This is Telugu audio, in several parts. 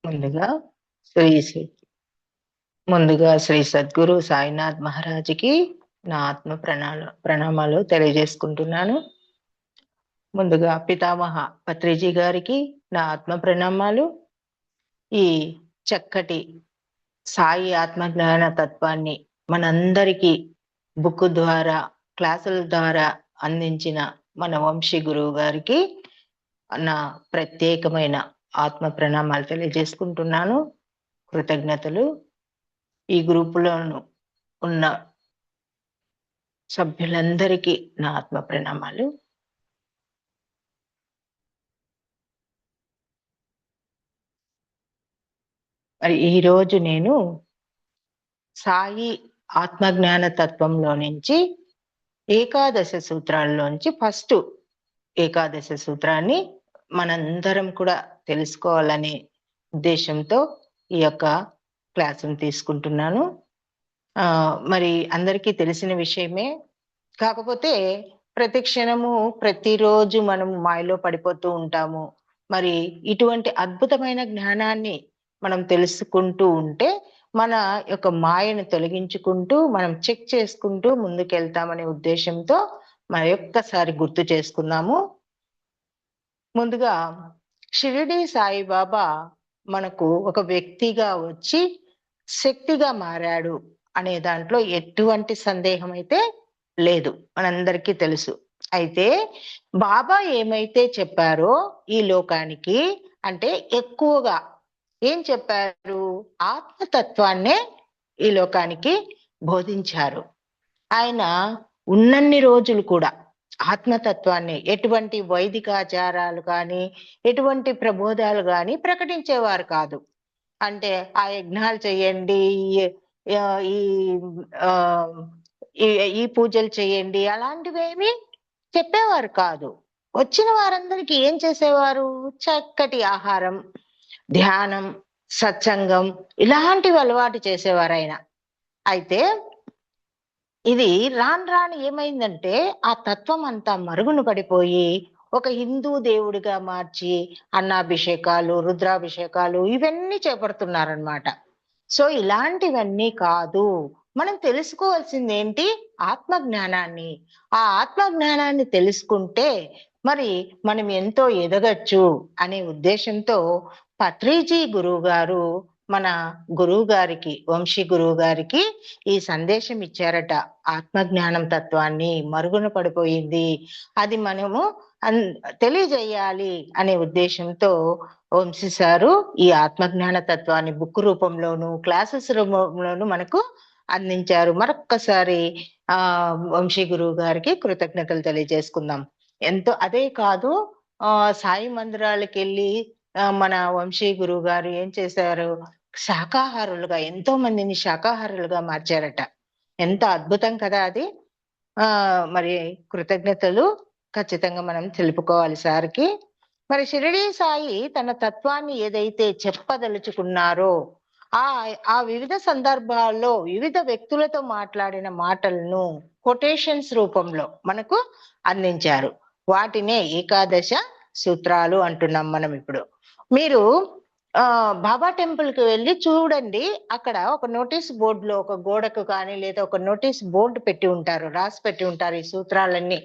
ముందుగా శ్రీ శ్రీ ముందుగా శ్రీ సద్గురు సాయినాథ్ మహారాజ్‌కి నా ఆత్మ ప్రణామాలు తెలియజేసుకుంటున్నాను. ముందుగా పితామహ పత్రిజీ గారికి నా ఆత్మ ప్రణామాలు. ఈ చక్కటి సాయి ఆత్మజ్ఞాన తత్వాన్ని మనందరికీ బుక్ ద్వారా, క్లాసుల ద్వారా అందించిన మన వంశీ గురువు గారికి నా ప్రత్యేకమైన ఆత్మ ప్రణామాలు తెలియజేసుకుంటున్నాను. కృతజ్ఞతలు. ఈ గ్రూపులోను ఉన్న సభ్యులందరికీ నా ఆత్మ ప్రణామాలు. మరి ఈరోజు నేను సాయి ఆత్మజ్ఞాన తత్వంలో నుంచి ఏకాదశ సూత్రాల్లోంచి ఫస్ట్ ఏకాదశ సూత్రాన్ని మనందరం కూడా తెలుసుకోవాలనే ఉద్దేశంతో ఈ యొక్క క్లాసును తీసుకుంటున్నాను. మరి అందరికీ తెలిసిన విషయమే. కాకపోతే ప్రతి క్షణము ప్రతిరోజు మనం మాయలో పడిపోతూ ఉంటాము. మరి ఇటువంటి అద్భుతమైన జ్ఞానాన్ని మనం తెలుసుకుంటూ ఉంటే మన యొక్క మాయను తొలగించుకుంటూ మనం చెక్ చేసుకుంటూ ముందుకెళ్తామనే ఉద్దేశంతో మరొక్కసారి గుర్తు చేసుకుందాము. ముందుగా షిరిడి సాయిబాబా మనకు ఒక వ్యక్తిగా వచ్చి శక్తిగా మారాడు అనే దాంట్లో ఎటువంటి సందేహం అయితే లేదు, మనందరికీ తెలుసు. అయితే బాబా ఏమైతే చెప్పారో ఈ లోకానికి, అంటే ఎక్కువగా ఏం చెప్పారు? ఆత్మతత్వాన్నే ఈ లోకానికి బోధించారు. ఆయన ఉన్నన్ని రోజులు కూడా ఆత్మతత్వాన్ని, ఎటువంటి వైదికాచారాలు కానీ ఎటువంటి ప్రబోధాలు కానీ ప్రకటించేవారు కాదు. అంటే ఆ యజ్ఞాలు చేయండి, ఈ ఆ, ఈ పూజలు చేయండి, అలాంటివేమి చెప్పేవారు కాదు. వచ్చిన వారందరికీ ఏం చేసేవారు? చక్కటి ఆహారం, ధ్యానం, సత్సంగం ఇలాంటివి అలవాటు చేసేవారు ఆయన. అయితే ఇది రాను రాను ఏమైందంటే ఆ తత్వం అంతా మరుగున పడిపోయి ఒక హిందూ దేవుడిగా మార్చి అన్నాభిషేకాలు, రుద్రాభిషేకాలు ఇవన్నీ చేపడుతున్నారనమాట. సో ఇలాంటివన్నీ కాదు. మనం తెలుసుకోవాల్సింది ఏంటి? ఆత్మజ్ఞానాన్ని. ఆ ఆత్మజ్ఞానాన్ని తెలుసుకుంటే మరి మనం ఎంతో ఎదగచ్చు అనే ఉద్దేశంతో పత్రిజీ గురువు గారు మన గురువు గారికి, వంశీ గురువు గారికి ఈ సందేశం ఇచ్చారట. ఆత్మజ్ఞానం తత్వాన్ని మరుగున పడిపోయింది, అది మనము తెలియజేయాలి అనే ఉద్దేశంతో వంశీ సారు ఈ ఆత్మజ్ఞాన తత్వాన్ని బుక్ రూపంలోను, క్లాసెస్ రూపంలోను మనకు అందించారు. మరొక్కసారి వంశీ గురువు గారికి కృతజ్ఞతలు తెలియజేసుకుందాం. అదే కాదు, సాయి మందిరాలకు వెళ్ళి మన వంశీ గురువు గారు ఏం చేశారు? శాకాహారులుగా ఎంతో మందిని శాకాహారులుగా మార్చారట. ఎంత అద్భుతం కదా అది. మరి కృతజ్ఞతలు ఖచ్చితంగా మనం తెలుపుకోవాలి సార్కి. మరి షిరిడి సాయి తన తత్వాన్ని ఏదైతే చెప్పదలుచుకున్నారో ఆ వివిధ సందర్భాల్లో వివిధ వ్యక్తులతో మాట్లాడిన మాటలను కొటేషన్స్ రూపంలో మనకు అందించారు. వాటినే ఏకాదశ సూత్రాలు అంటున్నాం మనం ఇప్పుడు. మీరు బాబా టెంపుల్ కి వెళ్ళి చూడండి, అక్కడ ఒక నోటీస్ బోర్డులో ఒక గోడకు కానీ లేదా ఒక నోటీస్ బోర్డు పెట్టి ఉంటారు, రాసి పెట్టి ఉంటారు ఈ సూత్రాలన్నీ.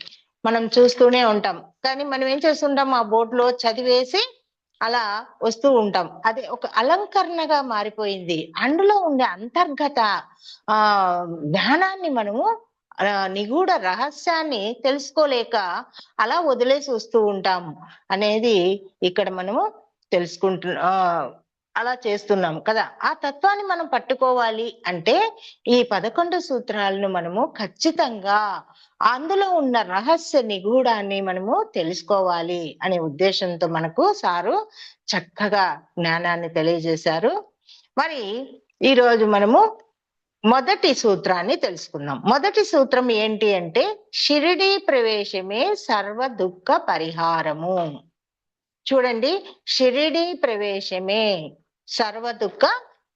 మనం చూస్తూనే ఉంటాం, కానీ మనం ఏం చేస్తుంటాం? ఆ బోర్డులో చదివేసి అలా వస్తూ ఉంటాం. అది ఒక అలంకరణగా మారిపోయింది. అందులో ఉండే అంతర్గత జ్ఞానాన్ని మనము నిగూఢ రహస్యాన్ని తెలుసుకోలేక అలా వదిలేసి వస్తూ ఉంటాము అనేది ఇక్కడ మనము అలా చేస్తున్నాం కదా. ఆ తత్వాన్ని మనం పట్టుకోవాలి అంటే ఈ 11 సూత్రాలను మనము ఖచ్చితంగా అందులో ఉన్న రహస్య నిగూఢాన్ని మనము తెలుసుకోవాలి అనే ఉద్దేశంతో మనకు సారు చక్కగా జ్ఞానాన్ని తెలియజేశారు. మరి ఈరోజు మనము మొదటి సూత్రాన్ని తెలుసుకుందాం. మొదటి సూత్రం ఏంటి అంటే షిరిడి ప్రవేశమే సర్వ దుఃఖ పరిహారము. చూడండి, షిరిడి ప్రవేశమే సర్వ దుఃఖ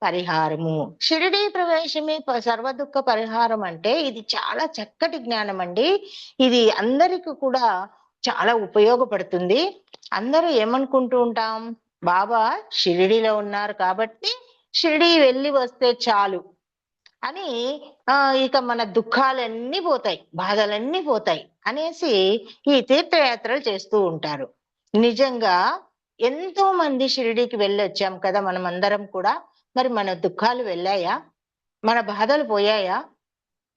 పరిహారము. షిరిడి ప్రవేశమే సర్వ దుఃఖ పరిహారం అంటే ఇది చాలా చక్కటి జ్ఞానం అండి. ఇది అందరికి కూడా చాలా ఉపయోగపడుతుంది. అందరూ ఏమనుకుంటూ ఉంటాం? బాబా షిరిడీలో ఉన్నారు కాబట్టి షిరిడీ వెళ్ళి వస్తే చాలు అని ఇక మన దుఃఖాలన్నీ పోతాయి, బాధలన్నీ పోతాయి అనేసి ఈ తీర్థయాత్రలు చేస్తూ ఉంటారు. నిజంగా ఎంతో మంది షిరిడీకి వెళ్ళొచ్చాం కదా మనం అందరం కూడా. మరి మన దుఃఖాలు వెళ్ళాయా? మన బాధలు పోయాయా?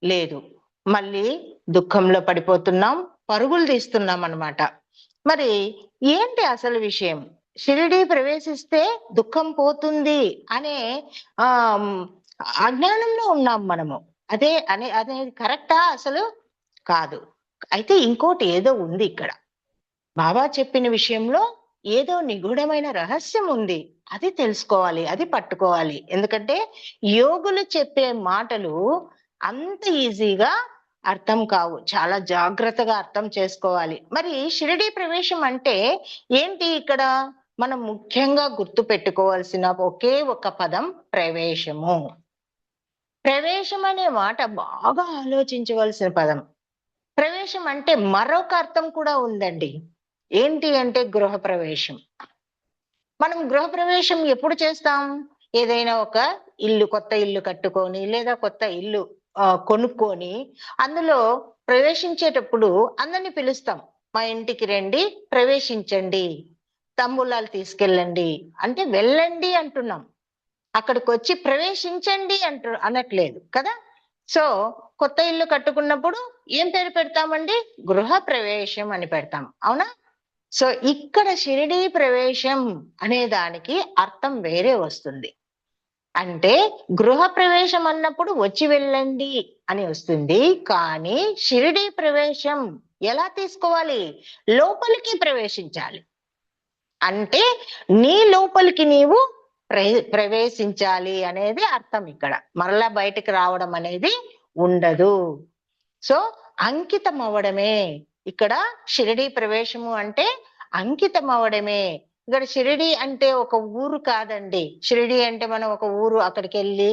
లేదు. మళ్ళీ దుఃఖంలో పడిపోతున్నాం, పరుగులు తీస్తున్నాం అన్నమాట. మరి ఏంటి అసలు విషయం? షిరిడీ ప్రవేశిస్తే దుఃఖం పోతుంది అనే ఆ అజ్ఞానంలో ఉన్నాం మనము. అనేది కరెక్టా? అసలు కాదు. అయితే ఇంకోటి ఏదో ఉంది ఇక్కడ. బాబా చెప్పిన విషయంలో ఏదో నిగూఢమైన రహస్యం ఉంది. అది తెలుసుకోవాలి, అది పట్టుకోవాలి. ఎందుకంటే యోగులు చెప్పే మాటలు అంత ఈజీగా అర్థం కావు, చాలా జాగ్రత్తగా అర్థం చేసుకోవాలి. మరి షిరిడీ ప్రవేశం అంటే ఏంటి? ఇక్కడ మనం ముఖ్యంగా గుర్తు పెట్టుకోవాల్సిన ఒకే ఒక పదం ప్రవేశము. ప్రవేశం అనే మాట బాగా ఆలోచించవలసిన పదం. ప్రవేశం అంటే మరొక అర్థం కూడా ఉందండి. ఏంటి అంటే గృహప్రవేశం. మనం గృహప్రవేశం ఎప్పుడు చేస్తాం? ఏదైనా ఒక ఇల్లు, కొత్త ఇల్లు కట్టుకొని లేదా కొత్త ఇల్లు కొనుక్కొని అందులో ప్రవేశించేటప్పుడు అందరిని పిలుస్తాం. మా ఇంటికి రండి, ప్రవేశించండి, తాంబూలాలు తీసుకెళ్ళండి అంటే వెళ్ళండి అంటున్నాం. అక్కడికి వచ్చి ప్రవేశించండి అనట్లేదు కదా. సో కొత్త ఇల్లు కట్టుకున్నప్పుడు ఏం పేరు పెడతామండి? గృహ ప్రవేశం అని పెడతాం, అవునా? సో ఇక్కడ షిరిడీ ప్రవేశం అనే దానికి అర్థం వేరే వస్తుంది. అంటే గృహ ప్రవేశం అన్నప్పుడు వచ్చి వెళ్ళండి అని వస్తుంది. కానీ షిరిడీ ప్రవేశం ఎలా తీసుకోవాలి? లోపలికి ప్రవేశించాలి. అంటే నీ లోపలికి నీవు ప్రవేశించాలి అనేది అర్థం. ఇక్కడ మరలా బయటికి రావడం అనేది ఉండదు. సో అంకితం అవ్వడమే ఇక్కడ షిరిడీ ప్రవేశము అంటే అంకితం అవ్వడమే. ఇక్కడ షిరిడీ అంటే ఒక ఊరు కాదండి. షిరిడీ అంటే మనం ఒక ఊరు, అక్కడికి వెళ్ళి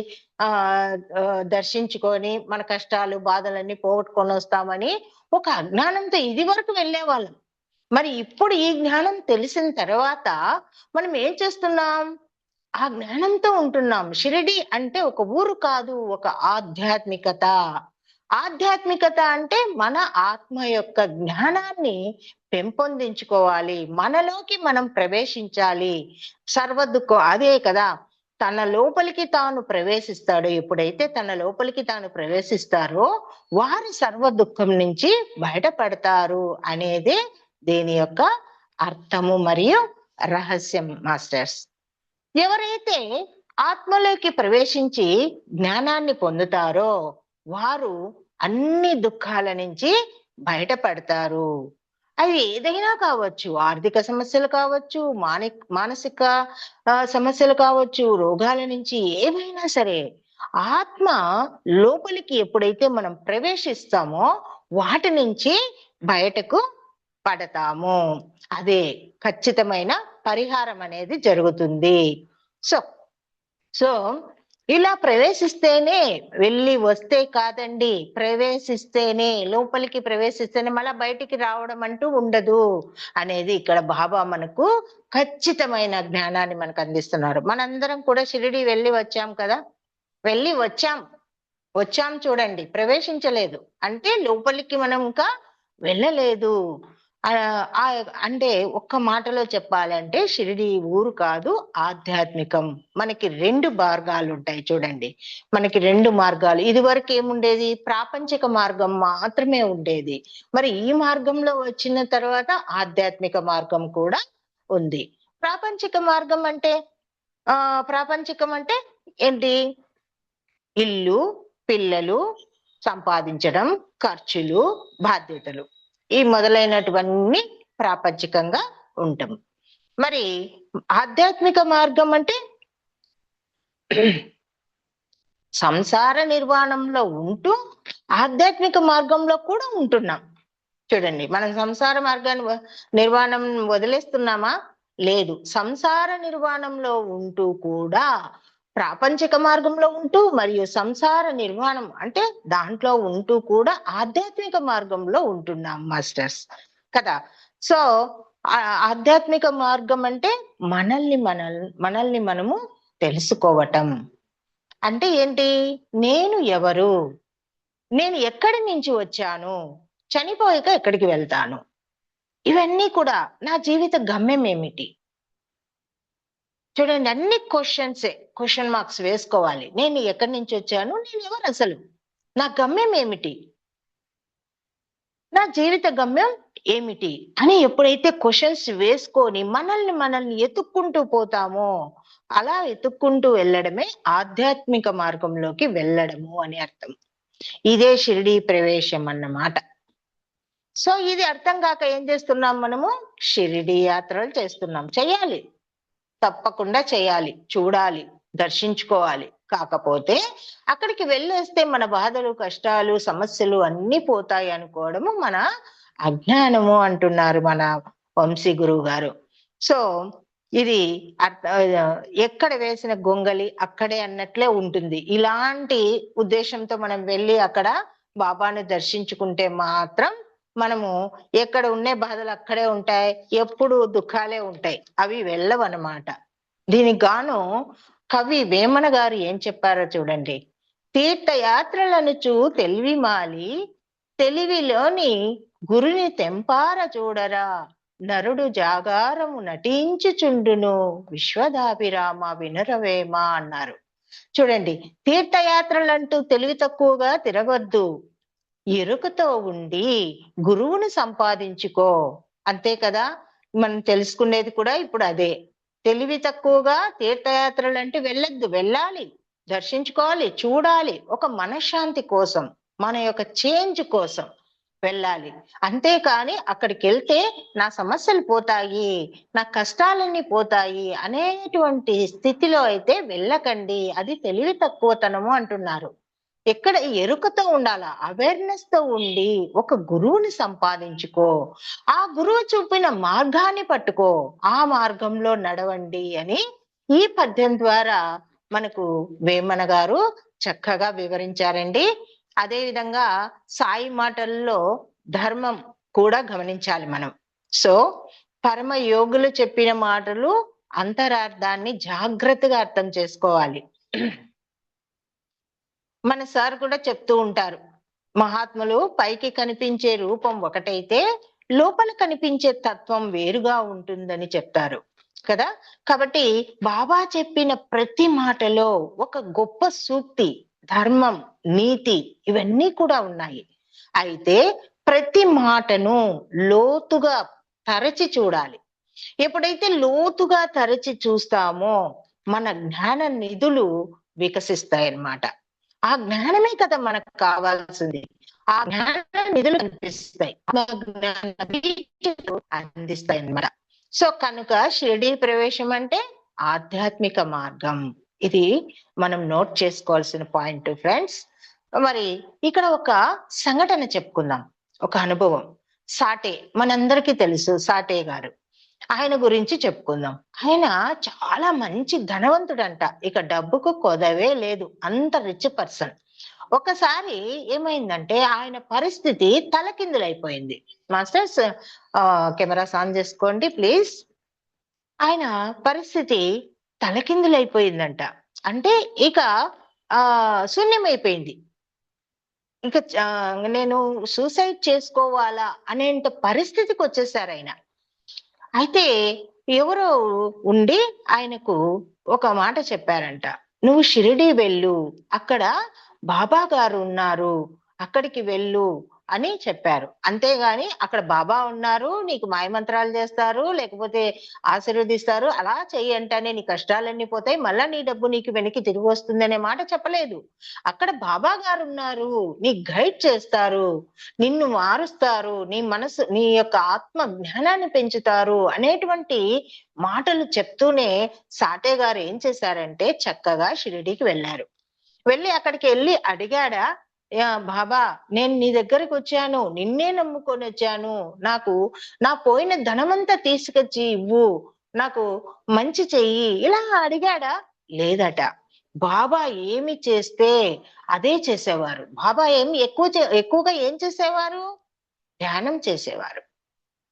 దర్శించుకొని మన కష్టాలు బాధలన్నీ పోగొట్టుకొని వస్తామని ఒక అజ్ఞానంతో ఇది వరకు వెళ్ళేవాళ్ళం. మరి ఇప్పుడు ఈ జ్ఞానం తెలిసిన తర్వాత మనం ఏం చేస్తున్నాం? ఆ జ్ఞానంతో ఉంటున్నాం. షిరిడి అంటే ఒక ఊరు కాదు, ఒక ఆధ్యాత్మికత. ఆధ్యాత్మికత అంటే మన ఆత్మ యొక్క జ్ఞానాన్ని పెంపొందించుకోవాలి, మనలోకి మనం ప్రవేశించాలి. సర్వదుఃఖం అదే కదా, తన లోపలికి తాను ప్రవేశిస్తాడు. ఎప్పుడైతే తన లోపలికి తాను ప్రవేశిస్తారో వారు సర్వ దుఃఖం నుంచి బయటపడతారు అనేదే దీని యొక్క అర్థము మరియు రహస్యం మాస్టర్స్. ఎవరైతే ఆత్మలోకి ప్రవేశించి జ్ఞానాన్ని పొందుతారో వారు అన్ని దుఃఖాల నుంచి బయటపడతారు. అవి ఏదైనా కావచ్చు, ఆర్థిక సమస్యలు కావచ్చు, మానసిక సమస్యలు కావచ్చు, రోగాల నుంచి ఏవైనా సరే ఆత్మ లోపలికి ఎప్పుడైతే మనం ప్రవేశిస్తామో వాటి నుంచి బయటకు పడతాము. అదే ఖచ్చితమైన పరిహారం అనేది జరుగుతుంది. సో సో ఇలా ప్రవేశిస్తేనే, వెళ్ళి వస్తే కాదండి, ప్రవేశిస్తేనే, లోపలికి ప్రవేశిస్తేనే మళ్ళా బయటికి రావడం అంటూ ఉండదు అనేది ఇక్కడ బాబా మనకు ఖచ్చితమైన జ్ఞానాన్ని మనకు అందిస్తున్నారు. మనందరం కూడా షిరిడి వెళ్ళి వచ్చాం కదా, వెళ్ళి వచ్చాం చూడండి, ప్రవేశించలేదు అంటే లోపలికి మనం ఇంకా వెళ్ళలేదు. అంటే ఒక్క మాటలో చెప్పాలంటే షిరిడి ఊరు కాదు, ఆధ్యాత్మికం. మనకి రెండు మార్గాలు ఉంటాయి చూడండి, మనకి రెండు మార్గాలు. ఇది వరకు ఏముండేది? ప్రాపంచిక మార్గం మాత్రమే ఉండేది. మరి ఈ మార్గంలో వచ్చిన తర్వాత ఆధ్యాత్మిక మార్గం కూడా ఉంది. ప్రాపంచిక మార్గం అంటే ప్రాపంచికం అంటే ఏంటి? ఇల్లు, పిల్లలు, సంపాదించడం, ఖర్చులు, బాధ్యతలు, ఈ మొదలైనటువన్నీ ప్రాపంచికంగా ఉంటాం. మరి ఆధ్యాత్మిక మార్గం అంటే సంసార నిర్వాణంలో ఉంటూ ఆధ్యాత్మిక మార్గంలో కూడా ఉంటున్నాం. చూడండి, మనం సంసార మార్గాన్ని నిర్వాణం వదిలేస్తున్నామా? లేదు. సంసార నిర్వాణంలో ఉంటూ కూడా ప్రాపంచిక మార్గంలో ఉంటూ మరియు సంసార నిర్వాణం అంటే దాంట్లో ఉంటూ కూడా ఆధ్యాత్మిక మార్గంలో ఉంటున్నాం మాస్టర్స్ కదా. సో ఆధ్యాత్మిక మార్గం అంటే మనల్ని మనము తెలుసుకోవటం. అంటే ఏంటి? నేను ఎవరు? నేను ఎక్కడి నుంచి వచ్చాను? చనిపోయాక ఎక్కడికి వెళ్తాను? ఇవన్నీ కూడా నా జీవిత గమ్యం ఏమిటి? చూడండి, అన్ని క్వెషన్ మార్క్స్ వేసుకోవాలి. నేను ఎక్కడి నుంచి వచ్చాను? నేను ఎవరు అసలు? నా గమ్యం ఏమిటి? నా జీవిత గమ్యం ఏమిటి? అని ఎప్పుడైతే క్వెషన్స్ వేసుకొని మనల్ని ఎతుక్కుంటూ పోతామో, అలా ఎతుక్కుంటూ వెళ్ళడమే ఆధ్యాత్మిక మార్గంలోకి వెళ్ళడము అని అర్థం. ఇదే షిరిడీ ప్రవేశం అన్నమాట. సో ఇది అర్థం కాక ఏం చేస్తున్నాం మనము? షిరిడీ యాత్రలు చేస్తున్నాం. చెయ్యాలి, తప్పకుండా చేయాలి, చూడాలి, దర్శించుకోవాలి. కాకపోతే అక్కడికి వెళ్ళేస్తే మన బాధలు, కష్టాలు, సమస్యలు అన్నీ పోతాయి అనుకోవడము మన అజ్ఞానము అంటున్నారు మన వంశీ గురువు గారు. సో ఇది ఎక్కడ వేసిన గొంగలి అక్కడే అన్నట్లే ఉంటుంది. ఇలాంటి ఉద్దేశంతో మనం వెళ్ళి అక్కడ బాబాను దర్శించుకుంటే మాత్రం మనము ఎక్కడ ఉండే బాధలు అక్కడే ఉంటాయి, ఎప్పుడు దుఃఖాలే ఉంటాయి, అవి వెళ్ళవన్నమాట. దీనికి గాను కవి వేమన గారు ఏం చెప్పారో చూడండి. తీర్థయాత్రలనుచు తెలివి మాలి, తెలివిలోని గురుని తెంపార చూడరా, నరుడు జాగారము నటించుచుండును, విశ్వదాభిరామ వినురవేమ అన్నారు. చూడండి, తీర్థయాత్రలంటూ తెలివి తక్కువగా తిరగొద్దు, ఎరుకతో ఉండి గురువుని సంపాదించుకో. అంతే కదా, మనం తెలుసుకునేది కూడా ఇప్పుడు అదే. తెలివి తక్కువగా తీర్థయాత్రలు అంటే వెళ్ళొద్దు, వెళ్ళాలి, దర్శించుకోవాలి, చూడాలి. ఒక మనశ్శాంతి కోసం, మన యొక్క చేంజ్ కోసం వెళ్ళాలి. అంతేకాని అక్కడికి వెళ్తే నా సమస్యలు పోతాయి, నా కష్టాలన్నీ పోతాయి అనేటువంటి స్థితిలో అయితే వెళ్ళకండి. అది తెలివి తక్కువతనము అంటున్నారు. ఎక్కడ ఎరుకతో ఉండాలా, అవేర్నెస్ తో ఉండి ఒక గురువుని సంపాదించుకో, ఆ గురువు చూపిన మార్గాన్ని పట్టుకో, ఆ మార్గంలో నడవండి అని ఈ పద్యం ద్వారా మనకు వేమన గారు చక్కగా వివరించారండి. అదే విధంగా సాయి మాటల్లో ధర్మం కూడా గమనించాలి మనం. సో పరమ యోగులు చెప్పిన మాటలు అంతరార్థాన్ని జాగ్రత్తగా అర్థం చేసుకోవాలి. మన సార్ కూడా చెప్తూ ఉంటారు, మహాత్ములు పైకి కనిపించే రూపం ఒకటైతే లోపల కనిపించే తత్వం వేరుగా ఉంటుందని చెప్తారు కదా. కాబట్టి బాబా చెప్పిన ప్రతి మాటలో ఒక గొప్ప సూక్తి, ధర్మం, నీతి ఇవన్నీ కూడా ఉన్నాయి. అయితే ప్రతి మాటను లోతుగా తరచి చూడాలి. ఎప్పుడైతే లోతుగా తరచి చూస్తామో మన జ్ఞాన నిధులు వికసిస్తాయన్నమాట. ఆ జ్ఞానమే కదా మనకు కావాల్సింది. ఆ జ్ఞాన నిధులు కనిపిస్తాయి, అందిస్తాయి అన్నమాట. సో కనుక షిరిడీ ప్రవేశం అంటే ఆధ్యాత్మిక మార్గం. ఇది మనం నోట్ చేసుకోవాల్సిన పాయింట్ ఫ్రెండ్స్. మరి ఇక్కడ ఒక సంఘటన చెప్పుకుందాం, ఒక అనుభవం. సాటే మనందరికీ తెలుసు, సాటే గారు. ఆయన గురించి చెప్పుకుందాం. ఆయన చాలా మంచి ధనవంతుడంట, ఇక డబ్బుకు కొదవే లేదు, అంత రిచ్ పర్సన్. ఒకసారి ఏమైందంటే ఆయన పరిస్థితి తలకిందులైపోయింది. మాస్టర్స్ కెమెరాస్ ఆన్ చేసుకోండి ప్లీజ్. ఆయన పరిస్థితి తలకిందులైపోయిందంట. అంటే ఇక శూన్యమైపోయింది. ఇక నేను సూసైడ్ చేసుకోవాలా అనేంత పరిస్థితికి వచ్చేసారు ఆయన. అయితే ఎవరో ఉండి ఆయనకు ఒక మాట చెప్పారంట, నువ్వు షిరిడి వెళ్ళు, అక్కడ బాబా గారు ఉన్నారు, అక్కడికి వెళ్ళు అని చెప్పారు. అంతేగాని అక్కడ బాబా ఉన్నారు, నీకు మాయమంత్రాలు చేస్తారు, లేకపోతే ఆశీర్వదిస్తారు, అలా చెయ్యంటనే నీ కష్టాలన్నీ పోతాయి, మళ్ళా నీ డబ్బు నీకు వెనక్కి తిరిగి వస్తుంది అనే మాట చెప్పలేదు. అక్కడ బాబా గారు ఉన్నారు, నీ గైడ్ చేస్తారు, నిన్ను మారుస్తారు, నీ మనసు, నీ యొక్క ఆత్మ జ్ఞానాన్ని పెంచుతారు అనేటువంటి మాటలు చెప్తూనే సాటే గారు ఏం చేశారంటే చక్కగా షిరిడీకి వెళ్ళారు. వెళ్ళి అక్కడికి వెళ్ళి అడిగాడా, బాబా నేను నీ దగ్గరికి వచ్చాను, నిన్నే నమ్ముకొని వచ్చాను, నాకు నా పోయిన ధనమంతా తీసుకొచ్చి ఇవ్వు, నాకు మంచి చెయ్యి, ఇలా అడిగాడా? లేదట. బాబా ఏమి చేస్తే అదే చేసేవారు. బాబా ఏమి ఎక్కువగా ఏం చేసేవారు? ధ్యానం చేసేవారు.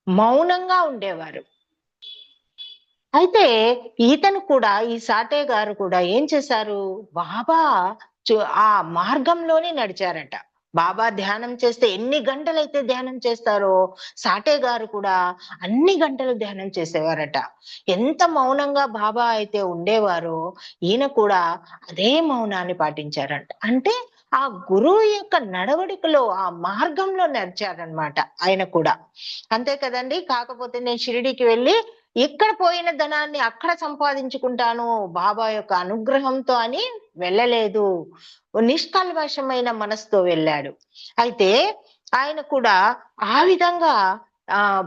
మౌనంగా ఉండేవారు. అయితే ఈతను కూడా ఈ సాటే గారు కూడా ఏం చేశారు? బాబా చు ఆ మార్గంలోనే నడిచారట. బాబా ధ్యానం చేస్తే ఎన్ని గంటలైతే ధ్యానం చేస్తారో, సాటే గారు కూడా అన్ని గంటలు ధ్యానం చేసేవారట. ఎంత మౌనంగా బాబా అయితే ఉండేవారో, ఈయన కూడా అదే మౌనాన్ని పాటించారంట. అంటే ఆ గురువు యొక్క నడవడికలో, ఆ మార్గంలో నడిచారనమాట ఆయన కూడా. అంతే కదండీ! కాకపోతే నేను షిరిడీకి వెళ్లి ఇక్కడ పోయిన ధనాన్ని అక్కడ సంపాదించుకుంటాను బాబా యొక్క అనుగ్రహంతో అని వెళ్ళలేదు. నిష్కల్మషమైన మనసుతో వెళ్ళాడు. అయితే ఆయన కూడా ఆ విధంగా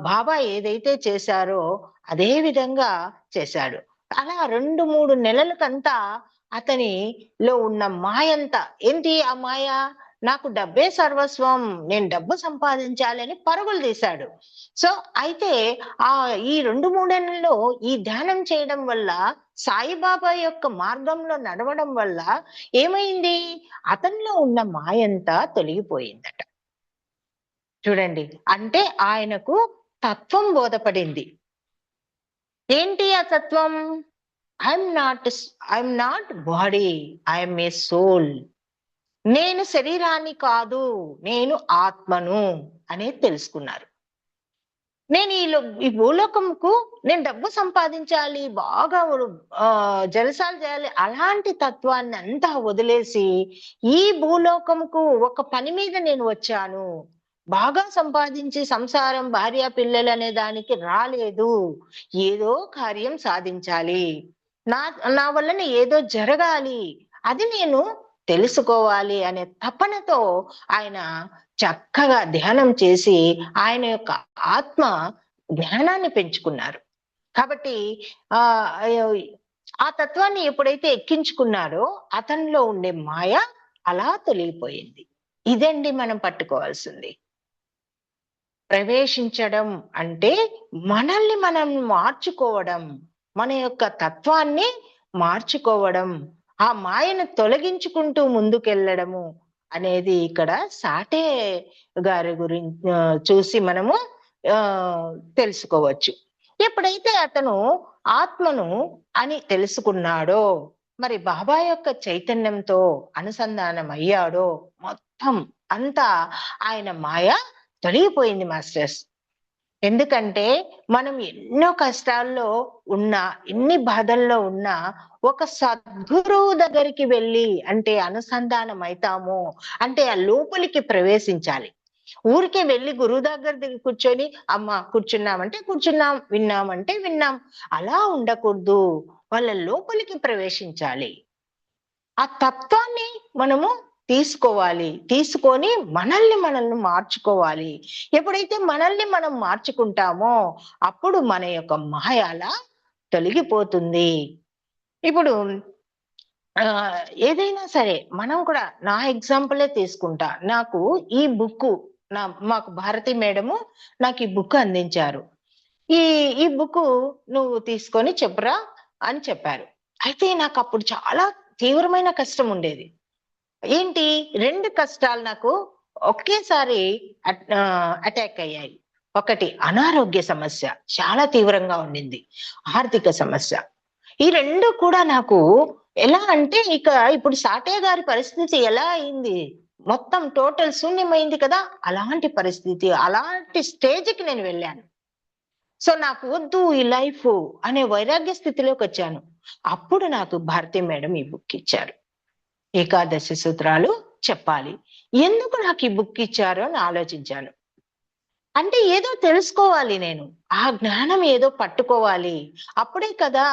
బాబా ఏదైతే చేశారో అదే విధంగా చేశాడు. అలా 2, 3 నెలలకంతా అతనిలో ఉన్న మాయంతా ఏంటి ఆ మాయ? నాకు డబ్బే సర్వస్వం. నేను డబ్బు సంపాదించాలని పరుగులు తీశాడు. సో, అయితే ఈ 2, 3 నెలల్లో ఈ ధ్యానం చేయడం వల్ల, సాయిబాబా యొక్క మార్గంలో నడవడం వల్ల ఏమైంది? అతనిలో ఉన్న మాయంతా తొలగిపోయిందట. చూడండి. అంటే ఆయనకు తత్వం బోధపడింది. ఏంటి ఆ తత్వం? I'm not body. I'm a soul. నేను శరీరాన్ని కాదు, నేను ఆత్మను అనేది తెలుసుకున్నారు. నేను ఈ భూలోకంకు నేను డబ్బు సంపాదించాలి, బాగా జలసాలు చేయాలి అలాంటి తత్వాన్ని అంతా వదిలేసి, ఈ భూలోకంకు ఒక పని మీద నేను వచ్చాను. బాగా సంపాదించి సంసారం, భార్య, పిల్లలు అనే దానికి రాలేదు. ఏదో కార్యం సాధించాలి. నా నా వలన ఏదో జరగాలి. అది నేను తెలుసుకోవాలి అనే తపనతో ఆయన చక్కగా ధ్యానం చేసి ఆయన యొక్క ఆత్మ జ్ఞానాన్ని పెంచుకున్నారు. కాబట్టి ఆహ్, ఆ తత్వాన్ని ఎప్పుడైతే ఎక్కించుకున్నారో అతనిలో ఉండే మాయ అలా తొలగిపోయింది. ఇదండి మనం పట్టుకోవాల్సింది. ప్రవేశించడం అంటే మనల్ని మనం మార్చుకోవడం. మన యొక్క తత్వాన్ని మార్చుకోవడం. ఆ మాయను తొలగించుకుంటూ ముందుకెళ్ళడము అనేది ఇక్కడ సాటే గారి చూసి మనము తెలుసుకోవచ్చు. ఎప్పుడైతే అతను ఆత్మను అని తెలుసుకున్నాడో, మరి బాబా యొక్క చైతన్యంతో అనుసంధానం అయ్యాడో మొత్తం అంతా ఆయన మాయ తొలగిపోయింది మాస్టర్స్. ఎందుకంటే మనం ఎన్నో కష్టాల్లో ఉన్నా, ఎన్ని బాధల్లో ఉన్నా ఒక సద్గురువు దగ్గరికి వెళ్ళి అంటే అనుసంధానం అయితాము అంటే ఆ లోపలికి ప్రవేశించాలి. ఊరికే వెళ్ళి గురువు దగ్గర కూర్చొని అమ్మ కూర్చున్నామంటే కూర్చున్నాం, విన్నామంటే విన్నాం, అలా ఉండకూడదు. వాళ్ళ లోపలికి ప్రవేశించాలి. ఆ తత్వాన్ని మనము తీసుకోవాలి. తీసుకొని మనల్ని మార్చుకోవాలి. ఎప్పుడైతే మనల్ని మనం మార్చుకుంటామో అప్పుడు మన యొక్క మాయ అలా తొలగిపోతుంది. ఇప్పుడు ఏదైనా సరే మనం కూడా నా ఎగ్జాంపులే తీసుకుంటా. నాకు ఈ బుక్కు మాకు భారతి మేడము నాకు ఈ బుక్ అందించారు. ఈ ఈ బుక్కు నువ్వు తీసుకొని చెప్పురా అని చెప్పారు. అయితే నాకప్పుడు చాలా తీవ్రమైన కష్టం ఉండేది. ఏంటి 2 కష్టాలు నాకు ఒకేసారి అటాక్ అయ్యాయి. ఒకటి అనారోగ్య సమస్య చాలా తీవ్రంగా ఉండింది. ఆర్థిక సమస్య. ఈ 2 కూడా నాకు ఎలా అంటే ఇప్పుడు సాటే గారి పరిస్థితి ఎలా అయింది? మొత్తం టోటల్ శూన్యమైంది కదా! అలాంటి పరిస్థితి, అలాంటి స్టేజ్‌కి నేను వెళ్ళాను. సో నాకు వద్దు ఈ లైఫ్ అనే వైరాగ్య స్థితిలోకొచ్చాను. అప్పుడు నాకు భారతి మేడం ఈ బుక్ ఇచ్చారు. ఏకాదశి సూత్రాలు చెప్పాలి. ఎందుకు నాకు ఈ బుక్ ఇచ్చారో అని ఆలోచించాను. అంటే ఏదో తెలుసుకోవాలి నేను. ఆ జ్ఞానం ఏదో పట్టుకోవాలి. అప్పుడే కదా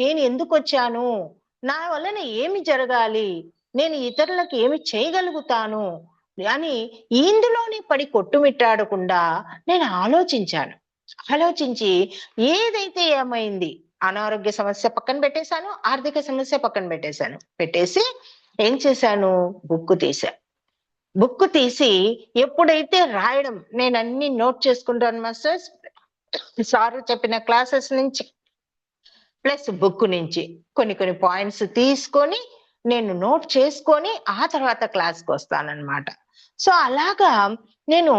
నేను ఎందుకొచ్చాను? నా వలన ఏమి జరగాలి? నేను ఇతరులకు ఏమి చేయగలుగుతాను? అని ఇందులోనే పడి కొట్టుమిట్టాడకుండా నేను ఆలోచించాను. ఆలోచించి ఏదైతే ఏమైంది? అనారోగ్య సమస్య పక్కన పెట్టేశాను. ఆర్థిక సమస్య పక్కన పెట్టేశాను. పెట్టేసి ఏం చేశాను? బుక్ తీసా. బుక్ తీసి ఎప్పుడైతే రాయడం నేనన్ని నోట్ చేసుకుంటాను మాస్టర్స్. సార్ చెప్పిన క్లాసెస్ నుంచి ప్లస్ బుక్ నుంచి కొన్ని పాయింట్స్ తీసుకొని నేను నోట్ చేసుకొని ఆ తర్వాత క్లాస్‌కి వస్తానన్నమాట. సో అలాగా నేను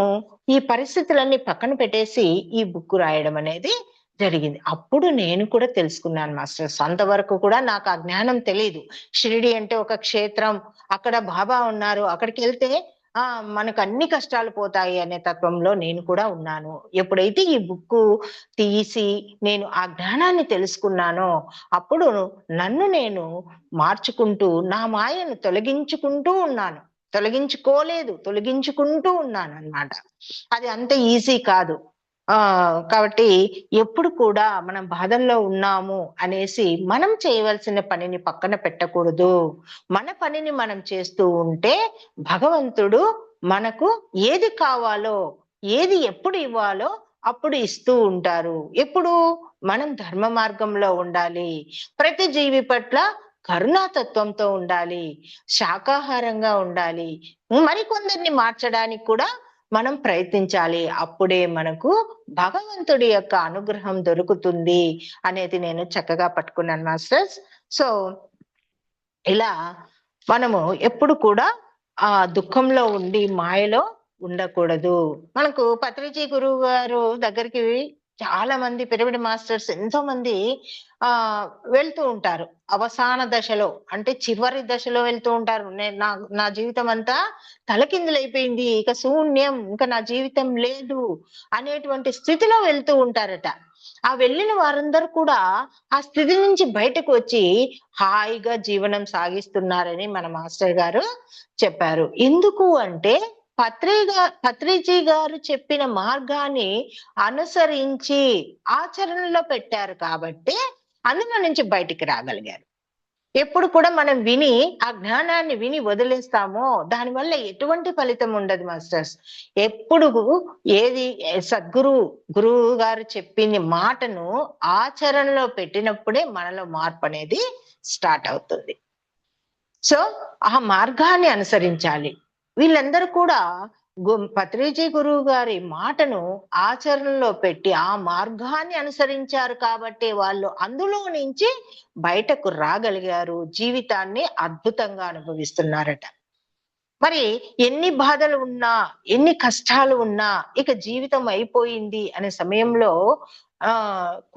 ఈ పరిస్థితులన్నీ పక్కన పెట్టేసి ఈ బుక్ రాయడం అనేది జరిగింది. అప్పుడు నేను కూడా తెలుసుకున్నాను మాస్టర్స్. అంతవరకు కూడా నాకు ఆ జ్ఞానం తెలీదు. షిరిడీ అంటే ఒక క్షేత్రం. అక్కడ బాబా ఉన్నారు. అక్కడికెళ్తే మనకు అన్ని కష్టాలు పోతాయి అనే తత్వంలో నేను కూడా ఉన్నాను. ఎప్పుడైతే ఈ బుక్కు తీసి నేను ఆ జ్ఞానాన్ని తెలుసుకున్నానో, అప్పుడు నన్ను నేను మార్చుకుంటూ, నా మాయను తొలగించుకుంటూ ఉన్నాను. తొలగించుకుంటూ ఉన్నానన్నమాట. అది అంత ఈజీ కాదు. కాబట్టి ఎప్పుడు కూడా మనం బాధల్లో ఉన్నాము అనేసి మనం చేయవలసిన పనిని పక్కన పెట్టకూడదు. మన పనిని మనం చేస్తూ ఉంటే భగవంతుడు మనకు ఏది కావాలో, ఏది ఎప్పుడు ఇవ్వాలో అప్పుడు ఇస్తూ ఉంటారు. ఎప్పుడు మనం ధర్మ మార్గంలో ఉండాలి. ప్రతి జీవి పట్ల కరుణాతత్వంతో ఉండాలి. శాకాహారంగా ఉండాలి. మరికొందరిని మార్చడానికి కూడా మనం ప్రయత్నించాలి. అప్పుడే మనకు భగవంతుడి యొక్క అనుగ్రహం దొరుకుతుంది అనేది నేను చక్కగా పట్టుకున్నాను మాస్టర్స్. సో ఇలా మనము ఎప్పుడు కూడా ఆ దుఃఖంలో ఉండి మాయలో ఉండకూడదు. మనకు పత్రిజీ గురువు గారు దగ్గరికి చాలా మంది పిరమిడ్ మాస్టర్స్ ఎంతో మంది వెళ్తూ ఉంటారు. అవసాన దశలో అంటే చివరి దశలో వెళ్తూ ఉంటారు. నా జీవితం అంతా తలకిందులైపోయింది, ఇక శూన్యం, ఇంకా నా జీవితం లేదు అనేటువంటి స్థితిలో వెళ్తూ ఉంటారట. ఆ వెళ్ళిన వారందరూ కూడా ఆ స్థితి నుంచి బయటకు వచ్చి హాయిగా జీవనం సాగిస్తున్నారని మన మాస్టర్ గారు చెప్పారు. ఎందుకు అంటే పత్రిజీ గారు చెప్పిన మార్గాన్ని అనుసరించి ఆచరణలో పెట్టారు కాబట్టి అందులో నుంచి బయటికి రాగలిగారు. ఎప్పుడు కూడా మనం విని ఆ జ్ఞానాన్ని విని వదిలేస్తామో దానివల్ల ఎటువంటి ఫలితం ఉండదు మాస్టర్స్. ఎప్పుడు ఏది గురువు గారు చెప్పిన మాటను ఆచరణలో పెట్టినప్పుడే మనలో మార్పు అనేది స్టార్ట్ అవుతుంది. సో ఆ మార్గాన్ని అనుసరించాలి. వీళ్ళందరూ కూడా పత్రిజీ గురువు గారి మాటను ఆచరణలో పెట్టి ఆ మార్గాన్ని అనుసరించారు కాబట్టి వాళ్ళు అందులో నుంచి బయటకు రాగలిగారు. జీవితాన్ని అద్భుతంగా అనుభవిస్తున్నారట. మరి ఎన్ని బాధలు ఉన్నా, ఎన్ని కష్టాలు ఉన్నా ఇక జీవితం అయిపోయింది అనే సమయంలో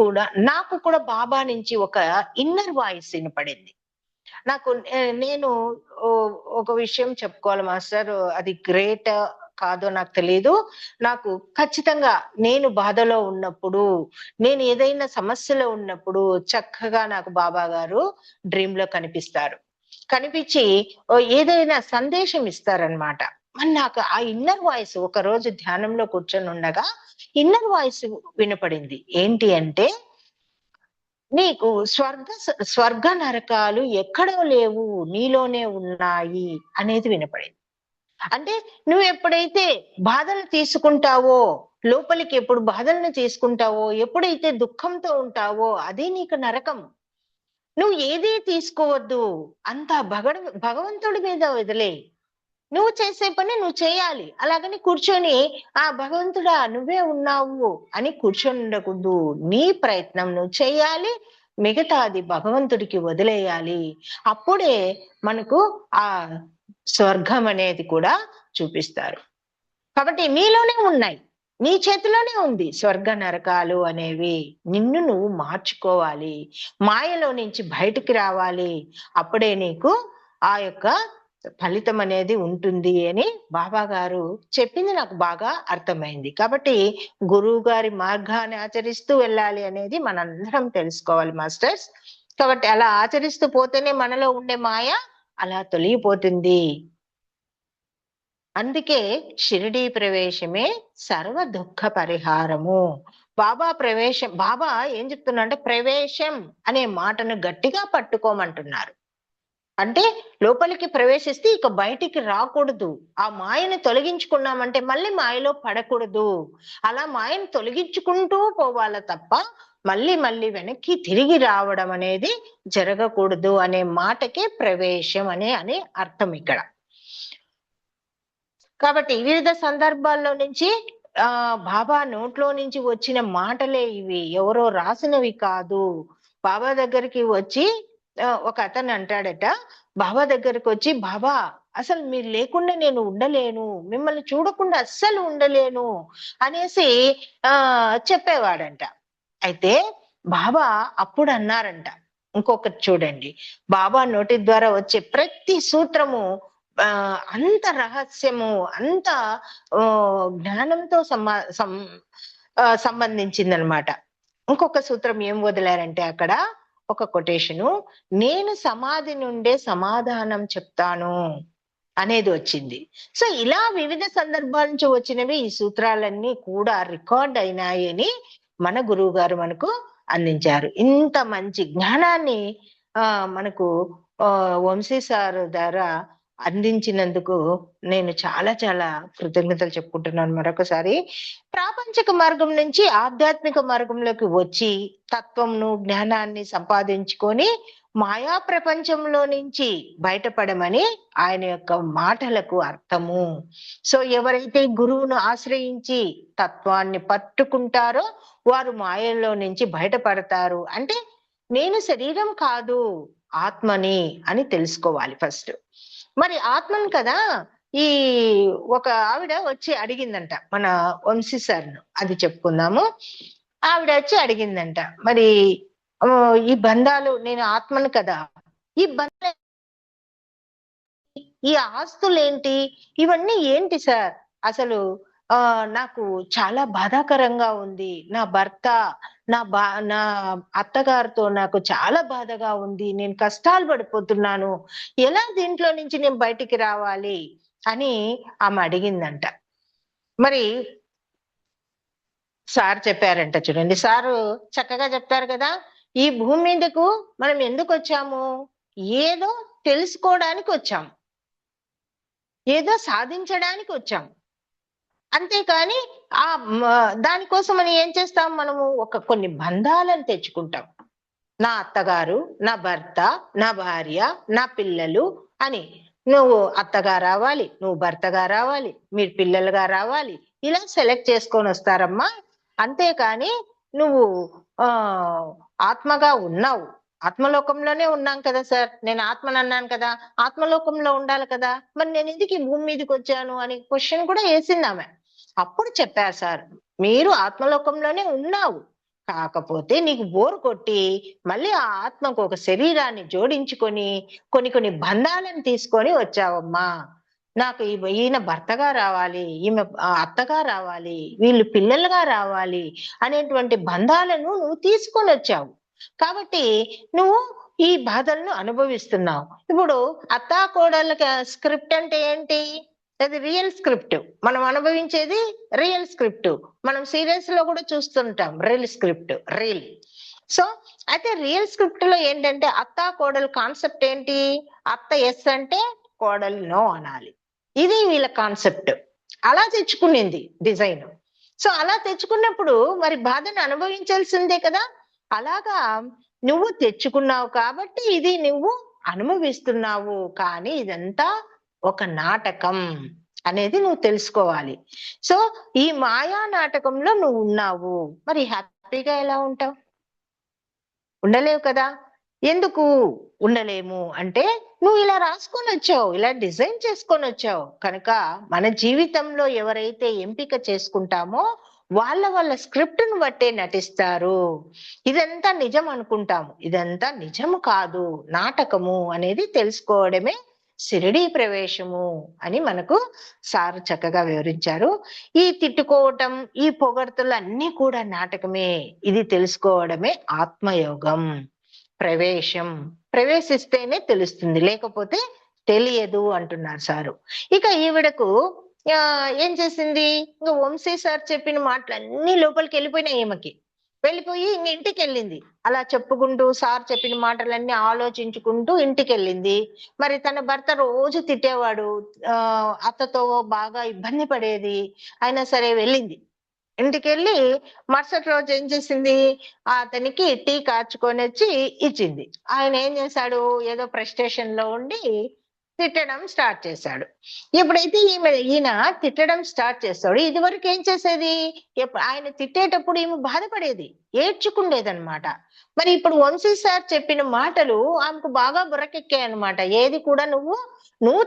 కూడా నాకు కూడా బాబా నుంచి ఒక ఇన్నర్ వాయిస్ వినపడింది. నాకు నేను ఒక విషయం చెప్పుకోవాలి మాస్టర్. అది గ్రేట్ కాదో నాకు తెలీదు. నాకు ఖచ్చితంగా నేను బాధలో ఉన్నప్పుడు, నేను ఏదైనా సమస్యలో ఉన్నప్పుడు చక్కగా నాకు బాబా గారు డ్రీమ్ లో కనిపిస్తారు. కనిపించి ఏదైనా సందేశం ఇస్తారనమాట. మరి నాకు ఆ ఇన్నర్ వాయిస్ ఒక రోజు ధ్యానంలో కూర్చొని ఉండగా ఇన్నర్ వాయిస్ వినపడింది. ఏంటి అంటే, నీకు స్వర్గ నరకాలు ఎక్కడో లేవు, నీలోనే ఉన్నాయి అనేది వినపడింది. అంటే నువ్వు ఎప్పుడైతే బాధలు తీసుకుంటావో, లోపలికి ఎప్పుడు బాధలను తీసుకుంటావో, ఎప్పుడైతే దుఃఖంతో ఉంటావో అదే నీకు నరకం. నువ్వు ఏదీ తీసుకోవద్దు, అంతా భగవంతుడి మీద వదిలే. నువ్వు చేసే పని నువ్వు చేయాలి. అలాగని కూర్చొని భగవంతుడా నువ్వే ఉన్నావు అని కూర్చొని ఉండకూడదు. నీ ప్రయత్నం నువ్వు చేయాలి, మిగతాది భగవంతుడికి వదిలేయాలి. అప్పుడే మనకు ఆ స్వర్గం అనేది కూడా చూపిస్తారు. కాబట్టి నీలోనే ఉన్నాయి, నీ చేతిలోనే ఉంది స్వర్గ నరకాలు అనేవి. నిన్ను నువ్వు మార్చుకోవాలి, మాయలో నుంచి బయటికి రావాలి. అప్పుడే నీకు ఆ యొక్క ఫలితం అనేది ఉంటుంది అని బాబా గారు చెప్పింది నాకు బాగా అర్థమైంది. కాబట్టి గురువు గారి మార్గాన్ని ఆచరిస్తూ వెళ్ళాలి అనేది మనందరం తెలుసుకోవాలి మాస్టర్స్. కాబట్టి అలా ఆచరిస్తూ పోతేనే మనలో ఉండే మాయ అలా తొలగిపోతుంది. అందుకే షిరిడీ ప్రవేశమే సర్వ దుఃఖ పరిహారము. బాబా ఏం చెప్తున్నా అంటే, ప్రవేశం అనే మాటను గట్టిగా పట్టుకోమంటున్నారు. అంటే లోపలికి ప్రవేశిస్తే ఇక బయటికి రాకూడదు. ఆ మాయను తొలగించుకున్నామంటే మళ్ళీ మాయలో పడకూడదు. అలా మాయను తొలగించుకుంటూ పోవాల తప్ప మళ్ళీ మళ్ళీ వెనక్కి తిరిగి రావడం అనేది జరగకూడదు అనే మాటకే ప్రవేశం అనే అర్థం ఇక్కడ. కాబట్టి వివిధ సందర్భాల్లో నుంచి బాబా నోట్లో నుంచి వచ్చిన మాటలే ఇవి, ఎవరో రాసినవి కాదు. బాబా దగ్గరికి వచ్చి ఒక అతను అంటాడట, బాబా దగ్గరికి వచ్చి, బాబా అసలు మీరు లేకుండా నేను ఉండలేను, మిమ్మల్ని చూడకుండా అస్సలు ఉండలేను అనేసి చెప్పేవాడంట. అయితే బాబా అప్పుడు అన్నారంట, ఇంకొకటి చూడండి, బాబా నోటి ద్వారా వచ్చే ప్రతి సూత్రము అంత రహస్యము, అంత జ్ఞానంతో సంబంధించిందనమాట. ఇంకొక సూత్రం ఏం వదిలారంటే అక్కడ ఒక కొటేషను, నేను సమాధి నుండే సమాధానం చెప్తాను అనేది వచ్చింది. సో ఇలా వివిధ సందర్భాల నుంచి వచ్చినవి ఈ సూత్రాలన్నీ కూడా రికార్డ్ అయినాయని మన గురువు గారు మనకు అందించారు. ఇంత మంచి జ్ఞానాన్ని మనకు వంశీ సార్ ద్వారా అందించినందుకు నేను చాలా చాలా కృతజ్ఞతలు చెప్పుకుంటున్నాను మరొకసారి. ప్రాపంచిక మార్గం నుంచి ఆధ్యాత్మిక మార్గంలోకి వచ్చి తత్వంను, జ్ఞానాన్ని సంపాదించుకొని మాయా ప్రపంచంలో నుంచి బయటపడమని ఆయన యొక్క మాటలకు అర్థము. సో ఎవరైతే గురువును ఆశ్రయించి తత్వాన్ని పట్టుకుంటారో వారు మాయల్లో నుంచి బయటపడతారు. అంటే నేను శరీరం కాదు, ఆత్మని అని తెలుసుకోవాలి ఫస్ట్. మరి ఆత్మను కదా, ఈ ఒక ఆవిడ వచ్చి అడిగిందంట మన వంశీ సార్ను, అది చెప్పుకుందాము. ఆవిడ వచ్చి అడిగిందంట, మరి ఈ బంధాలు, నేను ఆత్మను కదా, ఈ బంధాలు, ఈ ఆస్తులేంటి, ఇవన్నీ ఏంటి సార్ అసలు? నాకు చాలా బాధాకరంగా ఉంది, నా భర్త నా అత్తగారితో నాకు చాలా బాధగా ఉంది, నేను కష్టాలు పడిపోతున్నాను, ఎలా దీంట్లో నుంచి నేను బయటికి రావాలి అని ఆమె అడిగిందంట. మరి సార్ చెప్పారంట, చూడండి, సారు చక్కగా చెప్తారు కదా, ఈ భూమి మీదకు మనం ఎందుకు వచ్చాము? ఏదో తెలుసుకోవడానికి వచ్చాము, ఏదో సాధించడానికి వచ్చాము, అంతేకాని దానికోసం మనం ఏం చేస్తాం, మనము కొన్ని బంధాలను తెచ్చుకుంటాం. నా అత్తగారు, నా భర్త, నా భార్య, నా పిల్లలు అని. నువ్వు అత్తగా రావాలి, నువ్వు భర్తగా రావాలి, మీరు పిల్లలుగా రావాలి, ఇలా సెలెక్ట్ చేసుకొని వస్తారమ్మా. అంతేకాని నువ్వు ఆత్మగా ఉన్నావు, ఆత్మలోకంలోనే ఉన్నాం కదా సార్, నేను ఆత్మని అన్నాను కదా, ఆత్మలోకంలో ఉండాలి కదా, మరి నేను ఎందుకు ఈ భూమి మీదకి వచ్చాను అని క్వశ్చన్ కూడా వేసింది ఆమె. అప్పుడు చెప్పారు సార్, మీరు ఆత్మలోకంలోనే ఉన్నావు, కాకపోతే నీకు బోరు కొట్టి మళ్ళీ ఆ ఆత్మకు ఒక శరీరాన్ని జోడించుకొని కొన్ని బంధాలను తీసుకొని వచ్చావమ్మా. నాకు ఈయన భర్తగా రావాలి, ఈమె అత్తగా రావాలి, వీళ్ళు పిల్లలుగా రావాలి అనేటువంటి బంధాలను నువ్వు తీసుకొని వచ్చావు, కాబట్టి నువ్వు ఈ బాధలను అనుభవిస్తున్నావు. ఇప్పుడు అత్తా కోడళ్ళకి స్క్రిప్ట్ అంటే ఏంటి? అది రియల్ స్క్రిప్ట్, మనం అనుభవించేది రియల్ స్క్రిప్ట్. మనం సీరియల్స్ లో కూడా చూస్తుంటాం రియల్ స్క్రిప్ట్, రియల్. సో అయితే రియల్ స్క్రిప్ట్ లో ఏంటంటే అత్తా కోడలు కాన్సెప్ట్ ఏంటి? అత్త ఎస్ అంటే కోడలు నో అనాలి, ఇది వీళ్ళ కాన్సెప్ట్. అలా తెచ్చుకునింది డిజైన్. సో అలా తెచ్చుకున్నప్పుడు మరి బాధను అనుభవించాల్సిందే కదా. అలాగా నువ్వు తెచ్చుకున్నావు కాబట్టి ఇది నువ్వు అనుభవిస్తున్నావు, కానీ ఇదంతా ఒక నాటకం అనేది నువ్వు తెలుసుకోవాలి. సో ఈ మాయా నాటకంలో నువ్వు ఉన్నావు, మరి హ్యాపీగా ఎలా ఉంటావు? ఉండలేవు కదా. ఎందుకు ఉండలేము అంటే నువ్వు ఇలా రాసుకొని వచ్చావు, ఇలా డిజైన్ చేసుకొని వచ్చావు కనుక మన జీవితంలో ఎవరైతే ఎంపిక చేసుకుంటామో వాళ్ళ స్క్రిప్ట్ ను బట్టే నటిస్తారు. ఇదంతా నిజం అనుకుంటాము, ఇదంతా నిజము కాదు, నాటకము అనేది తెలుసుకోవడమే షిరిడీ ప్రవేశము అని మనకు సార్ చక్కగా వివరించారు. ఈ తిట్టుకోవటం, ఈ పొగడ్తలు అన్ని కూడా నాటకమే, ఇది తెలుసుకోవడమే ఆత్మయోగం. ప్రవేశం, ప్రవేశిస్తేనే తెలుస్తుంది, లేకపోతే తెలియదు అంటున్నారు సారు. ఇక ఈవిడకు ఏం చేసింది, ఇంకా వంశీ సార్ చెప్పిన మాటలన్నీ లోపలికి వెళ్ళిపోయినాయి ఈమెకి. వెళ్ళిపోయి ఇంక ఇంటికి వెళ్ళింది, అలా చెప్పుకుంటూ సార్ చెప్పిన మాటలన్నీ ఆలోచించుకుంటూ ఇంటికి వెళ్ళింది. మరి తన భర్త రోజు తిట్టేవాడు, అత్తతో బాగా ఇబ్బంది పడేది, అయినా సరే వెళ్ళింది. ఇంటికి వెళ్ళి మరుసటి రోజు ఏం చేసింది, అతనికి టీ కాచుకొని వచ్చి ఇచ్చింది. ఆయన ఏం చేశాడు, ఏదో ఫ్రస్ట్రేషన్ లో ఉండి తిట్టడం స్టార్ట్ చేశాడు. ఎప్పుడైతే ఈయన తిట్టడం స్టార్ట్ చేస్తాడు, ఇదివరకు ఏం చేసేది? ఆయన తిట్టేటప్పుడు ఈమె బాధపడేది, ఏడ్చుకుండేదన్నమాట. మరి ఇప్పుడు వంశీ సార్ చెప్పిన మాటలు ఆమెకు బాగా బుర్రకెక్కాయన్నమాట. ఏది కూడా నువ్వు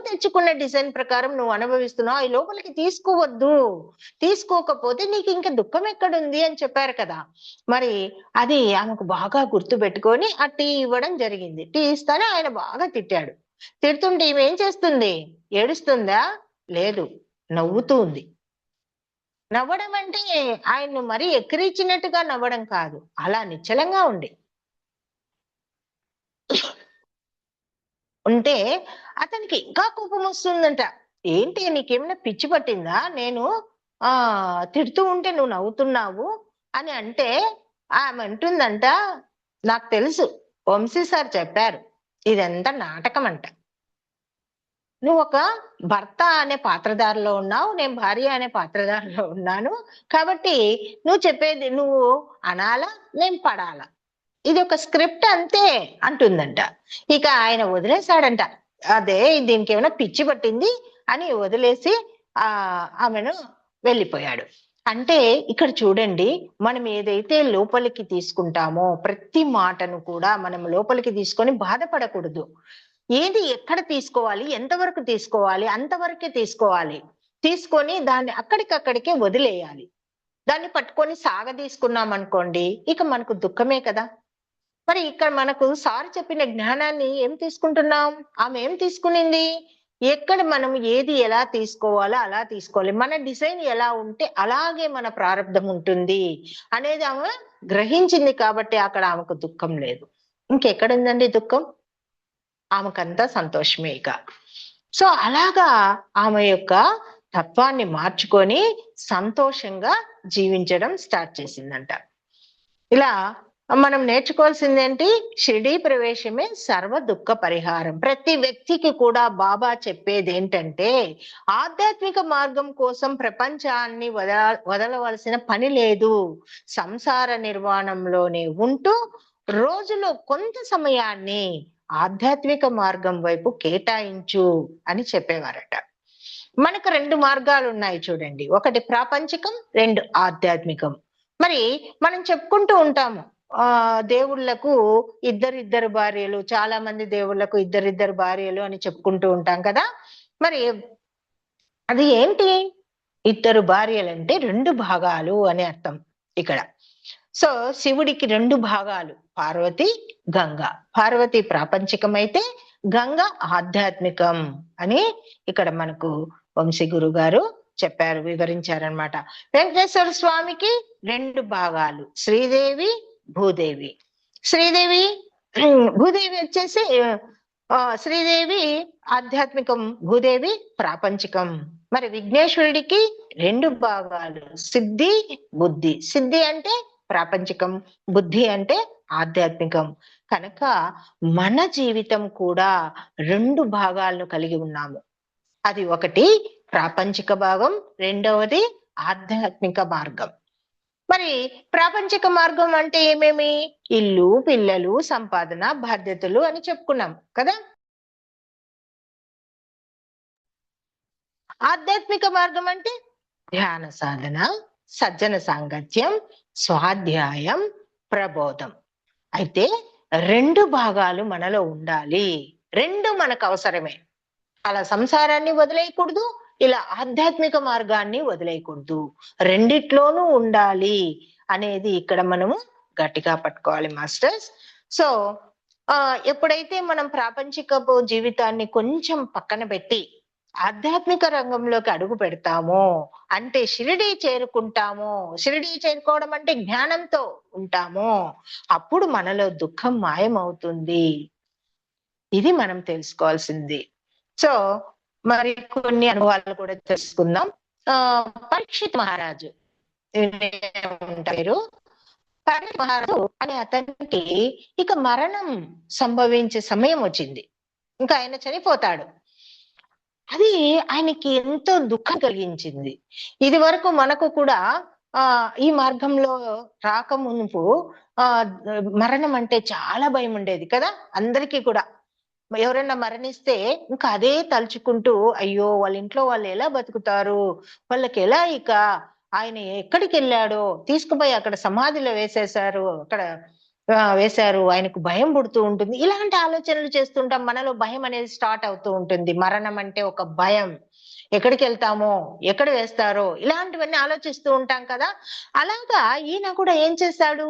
తెచ్చుకున్న డిజైన్ ప్రకారం నువ్వు అనుభవిస్తున్నావు, అవి లోపలికి తీసుకోవద్దు, తీసుకోకపోతే నీకు ఇంకా దుఃఖం ఎక్కడుంది అని చెప్పారు కదా. మరి అది ఆమెకు బాగా గుర్తు పెట్టుకొని ఆ టీ ఇవ్వడం జరిగింది. టీ ఇస్తానే ఆయన బాగా తిట్టాడు. తిడుతుంటే ఈమె ఏం చేస్తుంది? ఏడుస్తుందా? లేదు, నవ్వుతూ ఉంది. నవ్వడం అంటే ఆయన్ను మరీ ఎక్కిరించినట్టుగా నవ్వడం కాదు, అలా నిశ్చలంగా ఉంటే అతనికి ఇంకా కోపం వస్తుందంట. ఏంటి, నీకేమైనా పిచ్చి పట్టిందా? నేను తిడుతూ ఉంటే నువ్వు నవ్వుతున్నావు అని అంటే, ఆమె అంటుందంట, నాకు తెలుసు, వంశీ సార్ చెప్పారు, ఇదంతా నాటకం అంట. నువ్వు ఒక భర్త అనే పాత్రధారిలో ఉన్నావు, నేను భార్య అనే పాత్రధారిలో ఉన్నాను. కాబట్టి నువ్వు చెప్పేది నువ్వు అనాలా, నేను పడాలా, ఇది ఒక స్క్రిప్ట్ అంతే అంటుందంట. ఇక ఆయన వదిలేశాడంట. అదే, దీనికి ఏమైనా పిచ్చి పట్టింది అని వదిలేసి ఆమెను వెళ్ళిపోయాడు. అంటే ఇక్కడ చూడండి, మనం ఏదైతే లోపలికి తీసుకుంటామో ప్రతి మాటను కూడా మనం లోపలికి తీసుకొని బాధపడకూడదు. ఏది ఎక్కడ తీసుకోవాలి, ఎంతవరకు తీసుకోవాలి, అంతవరకే తీసుకోవాలి. తీసుకొని దాన్ని అక్కడికక్కడికే వదిలేయాలి. దాన్ని పట్టుకొని సాగదీసుకున్నాం అనుకోండి, ఇక మనకు దుఃఖమే కదా. మరి ఇక్కడ మనకు సార్ చెప్పిన జ్ఞానాన్ని ఏం తీసుకుంటున్నాం? ఆమె ఏం తీసుకునింది? ఎక్కడ మనం ఏది ఎలా తీసుకోవాలో అలా తీసుకోవాలి, మన డిజైన్ ఎలా ఉంటే అలాగే మన ప్రారంధం ఉంటుంది అనేది ఆమె గ్రహించింది. కాబట్టి అక్కడ ఆమెకు దుఃఖం లేదు. ఇంకెక్కడుందండి దుఃఖం? ఆమెకంతా సంతోషమే ఇక. సో అలాగా ఆమె యొక్క తత్వాన్ని మార్చుకొని సంతోషంగా జీవించడం స్టార్ట్ చేసిందంట. ఇలా మనం నేర్చుకోవాల్సిందేంటి? షిరిడీ ప్రవేశమే సర్వ దుఃఖ పరిహారం. ప్రతి వ్యక్తికి కూడా బాబా చెప్పేది ఏంటంటే, ఆధ్యాత్మిక మార్గం కోసం ప్రపంచాన్ని వదలవలసిన పని లేదు. సంసార నిర్వాణంలోనే ఉంటూ రోజులో కొంత సమయాన్ని ఆధ్యాత్మిక మార్గం వైపు కేటాయించు అని చెప్పేవారట. మనకు 2 మార్గాలు ఉన్నాయి చూడండి, ఒకటి ప్రాపంచికం, 2 ఆధ్యాత్మికం. మరి మనం చెప్పుకుంటూ ఉంటాము, దేవుళ్ళకు ఇద్దరిద్దరు భార్యలు, చాలా మంది దేవుళ్ళకు ఇద్దరిద్దరు భార్యలు అని చెప్పుకుంటూ ఉంటాం కదా. మరి అది ఏంటి? ఇద్దరు భార్యలంటే 2 భాగాలు అని అర్థం ఇక్కడ. సో శివుడికి 2 భాగాలు, పార్వతి, గంగ. పార్వతి ప్రాపంచికమైతే గంగ ఆధ్యాత్మికం అని ఇక్కడ మనకు వంశీ గురు గారు చెప్పారు, వివరించారనమాట. వెంకటేశ్వర స్వామికి 2 భాగాలు, శ్రీదేవి, భూదేవి. శ్రీదేవి భూదేవి వచ్చేసి శ్రీదేవి ఆధ్యాత్మికం, భూదేవి ప్రాపంచికం. మరి విఘ్నేశ్వరుడికి 2 భాగాలు, సిద్ధి, బుద్ధి. సిద్ధి అంటే ప్రాపంచికం, బుద్ధి అంటే ఆధ్యాత్మికం. కనుక మన జీవితం కూడా 2 భాగాలను కలిగి ఉన్నాము. అది ఒకటి ప్రాపంచిక భాగం, రెండవది ఆధ్యాత్మిక మార్గం. మరి ప్రాపంచిక మార్గం అంటే ఏమేమి? ఇల్లు, పిల్లలు, సంపాదన, బాధ్యతలు అని చెప్పుకున్నాం కదా. ఆధ్యాత్మిక మార్గం అంటే ధ్యాన సాధన, సజ్జన సాంగత్యం, స్వాధ్యాయం, ప్రబోధం. అయితే 2 భాగాలు మనలో ఉండాలి. 2 మనకు అవసరమే. అలా సంసారాన్ని వదిలేయకూడదు, ఇలా ఆధ్యాత్మిక మార్గాన్ని వదిలేయకూడదు. రెండిట్లోనూ ఉండాలి అనేది ఇక్కడ మనము గట్టిగా పట్టుకోవాలి మాస్టర్స్. సో ఎప్పుడైతే మనం ప్రాపంచికపు జీవితాన్ని కొంచెం పక్కన పెట్టి ఆధ్యాత్మిక రంగంలోకి అడుగు పెడతామో, అంటే షిరిడీ చేరుకుంటామో, షిరిడీ చేరుకోవడం అంటే జ్ఞానంతో ఉంటామో, అప్పుడు మనలో దుఃఖం మాయమవుతుంది. ఇది మనం తెలుసుకోవాల్సింది. సో మరి కొన్ని అనుభవాలు కూడా తెలుసుకుందాం. పరీక్షిత్ మహారాజు ఉంటారు. పరీక్షిత్ మహారాజు అనే అతనికి ఇక మరణం సంభవించే సమయం వచ్చింది. ఇంకా ఆయన చనిపోతాడు. అది ఆయనకి ఎంతో దుఃఖం కలిగించింది. ఇది వరకు మనకు కూడా ఈ మార్గంలో రాక మునుపు మరణం అంటే చాలా భయం ఉండేది కదా అందరికీ కూడా. ఎవరైనా మరణిస్తే ఇంకా అదే తలుచుకుంటూ, అయ్యో వాళ్ళ ఇంట్లో వాళ్ళు ఎలా బతుకుతారు, వాళ్ళకి ఎలా ఇక ఆయన ఎక్కడికి వెళ్ళాడో తీసుకుపోయి అక్కడ సమాధిలో వేసేశారు, అక్కడ వేశారు, ఆయనకు భయం పుడుతూ ఉంటుంది. ఇలాంటి ఆలోచనలు చేస్తుంటాం. మనలో భయం అనేది స్టార్ట్ అవుతూ ఉంటుంది. మరణం అంటే ఒక భయం. ఎక్కడికి వెళ్తామో, ఎక్కడ వేస్తారో, ఇలాంటివన్నీ ఆలోచిస్తూ ఉంటాం కదా. అలాగా ఈయన కూడా ఏం చేశాడు,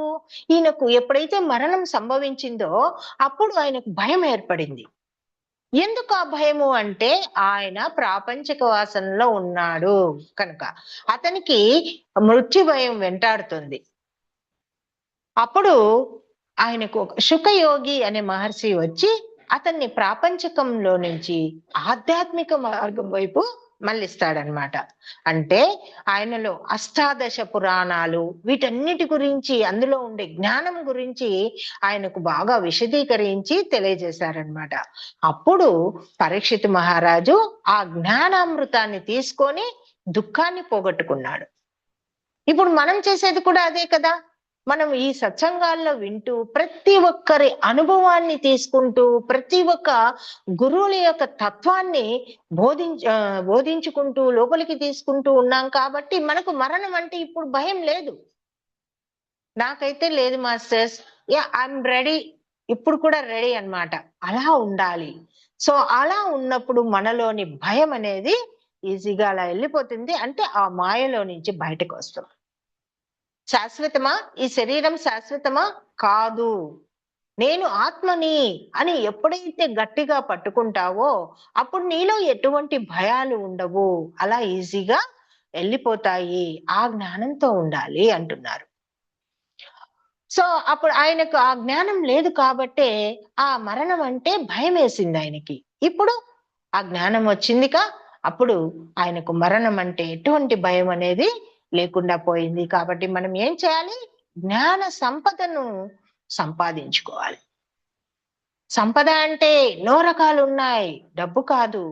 ఈయనకు ఎప్పుడైతే మరణం సంభవించిందో అప్పుడు ఆయనకు భయం ఏర్పడింది. ఎందుకు ఆ భయము అంటే ఆయన ప్రాపంచిక వాసనలో ఉన్నాడు కనుక అతనికి మృత్యు భయం వెంటాడుతుంది. అప్పుడు ఆయనకు ఒక శుకయోగి అనే మహర్షి వచ్చి అతన్ని ప్రాపంచకంలో నుంచి ఆధ్యాత్మిక మార్గం వైపు మళ్ళిస్తాడనమాట. అంటే ఆయనలో అష్టాదశ పురాణాలు వీటన్నిటి గురించి, అందులో ఉండే జ్ఞానం గురించి ఆయనకు బాగా విశదీకరించి తెలియజేశారనమాట. అప్పుడు పరీక్షిత్ మహారాజు ఆ జ్ఞానామృతాన్ని తీసుకొని దుఃఖాన్ని పోగొట్టుకున్నాడు. ఇప్పుడు మనం చేసేది కూడా అదే కదా. మనం ఈ సత్సంగాల్లో వింటూ ప్రతి ఒక్కరి అనుభవాన్ని తీసుకుంటూ ప్రతి ఒక్క గురువుల యొక్క తత్వాన్ని బోధించుకుంటూ లోపలికి తీసుకుంటూ ఉన్నాం కాబట్టి మనకు మరణం అంటే ఇప్పుడు భయం లేదు. నాకైతే లేదు మాస్టర్స్. ఐఎమ్ రెడీ, ఇప్పుడు కూడా రెడీ అన్నమాట. అలా ఉండాలి. సో అలా ఉన్నప్పుడు మనలోని భయం అనేది ఈజీగా అలా వెళ్ళిపోతుంది. అంటే ఆ మాయలో నుంచి బయటకు వస్తాం. శాశ్వతమా? ఈ శరీరం శాశ్వతమా? కాదు. నేను ఆత్మని అని ఎప్పుడైతే గట్టిగా పట్టుకుంటావో అప్పుడు నీలో ఎటువంటి భయాలు ఉండవు. అలా ఈజీగా వెళ్ళిపోతాయి. ఆ జ్ఞానంతో ఉండాలి అంటున్నారు. సో అప్పుడు ఆయనకు ఆ జ్ఞానం లేదు కాబట్టే ఆ మరణం అంటే భయం వేసింది ఆయనకి. ఇప్పుడు ఆ జ్ఞానం వచ్చిందిగా, అప్పుడు ఆయనకు మరణం అంటే ఎటువంటి భయం అనేది లేకుండా పోయింది. కాబట్టి మనం ఏం చేయాలి? జ్ఞాన సంపదను సంపాదించుకోవాలి. సంపద అంటే ఎన్నో రకాలు ఉన్నాయి. డబ్బు కాదు,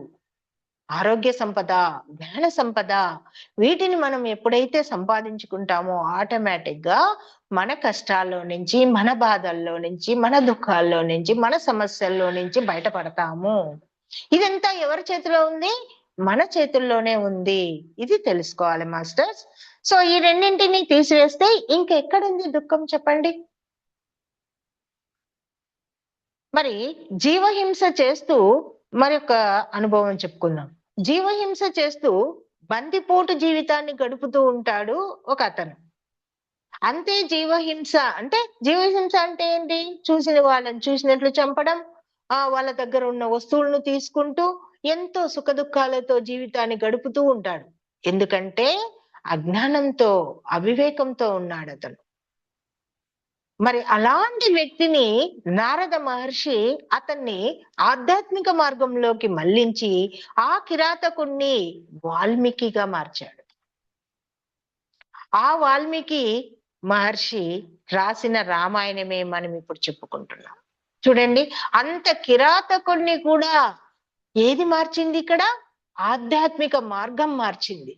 ఆరోగ్య సంపద, జ్ఞాన సంపద, వీటిని మనం ఎప్పుడైతే సంపాదించుకుంటామో ఆటోమేటిక్ గా మన కష్టాల్లో నుంచి, మన బాధల్లో నుంచి, మన దుఃఖాల్లో నుంచి, మన సమస్యల్లో నుంచి బయటపడతాము. ఇదంతా ఎవరి చేతిలో ఉంది? మన చేతుల్లోనే ఉంది. ఇది తెలుసుకోవాలి మాస్టర్స్. సో ఈ రెండింటిని తీసివేస్తే ఇంకెక్కడుంది దుఃఖం చెప్పండి? మరి జీవహింస చేస్తూ మరొక అనుభవం చెప్పుకుందాం. జీవహింస చేస్తూ బందిపోటు జీవితాన్ని గడుపుతూ ఉంటాడు ఒక అతను. అంతే జీవహింస అంటే, జీవహింస అంటే ఏంటి? చూసిన వాళ్ళని చూసినట్లు చంపడం, వాళ్ళ దగ్గర ఉన్న వస్తువులను తీసుకుంటూ ఎంతో సుఖదుఖాలతో జీవితాన్ని గడుపుతూ ఉంటాడు. ఎందుకంటే అజ్ఞానంతో, అవివేకంతో ఉన్నాడు అతను. మరి అలాంటి వ్యక్తిని నారద మహర్షి అతన్ని ఆధ్యాత్మిక మార్గంలోకి మళ్లించి ఆ కిరాతకుణ్ణి వాల్మీకిగా మార్చాడు. ఆ వాల్మీకి మహర్షి రాసిన రామాయణమే మనం ఇప్పుడు చెప్పుకుంటున్నాం. చూడండి, అంత కిరాతకుణ్ణి కూడా ఏది మార్చింది ఇక్కడ? ఆధ్యాత్మిక మార్గం మార్చింది.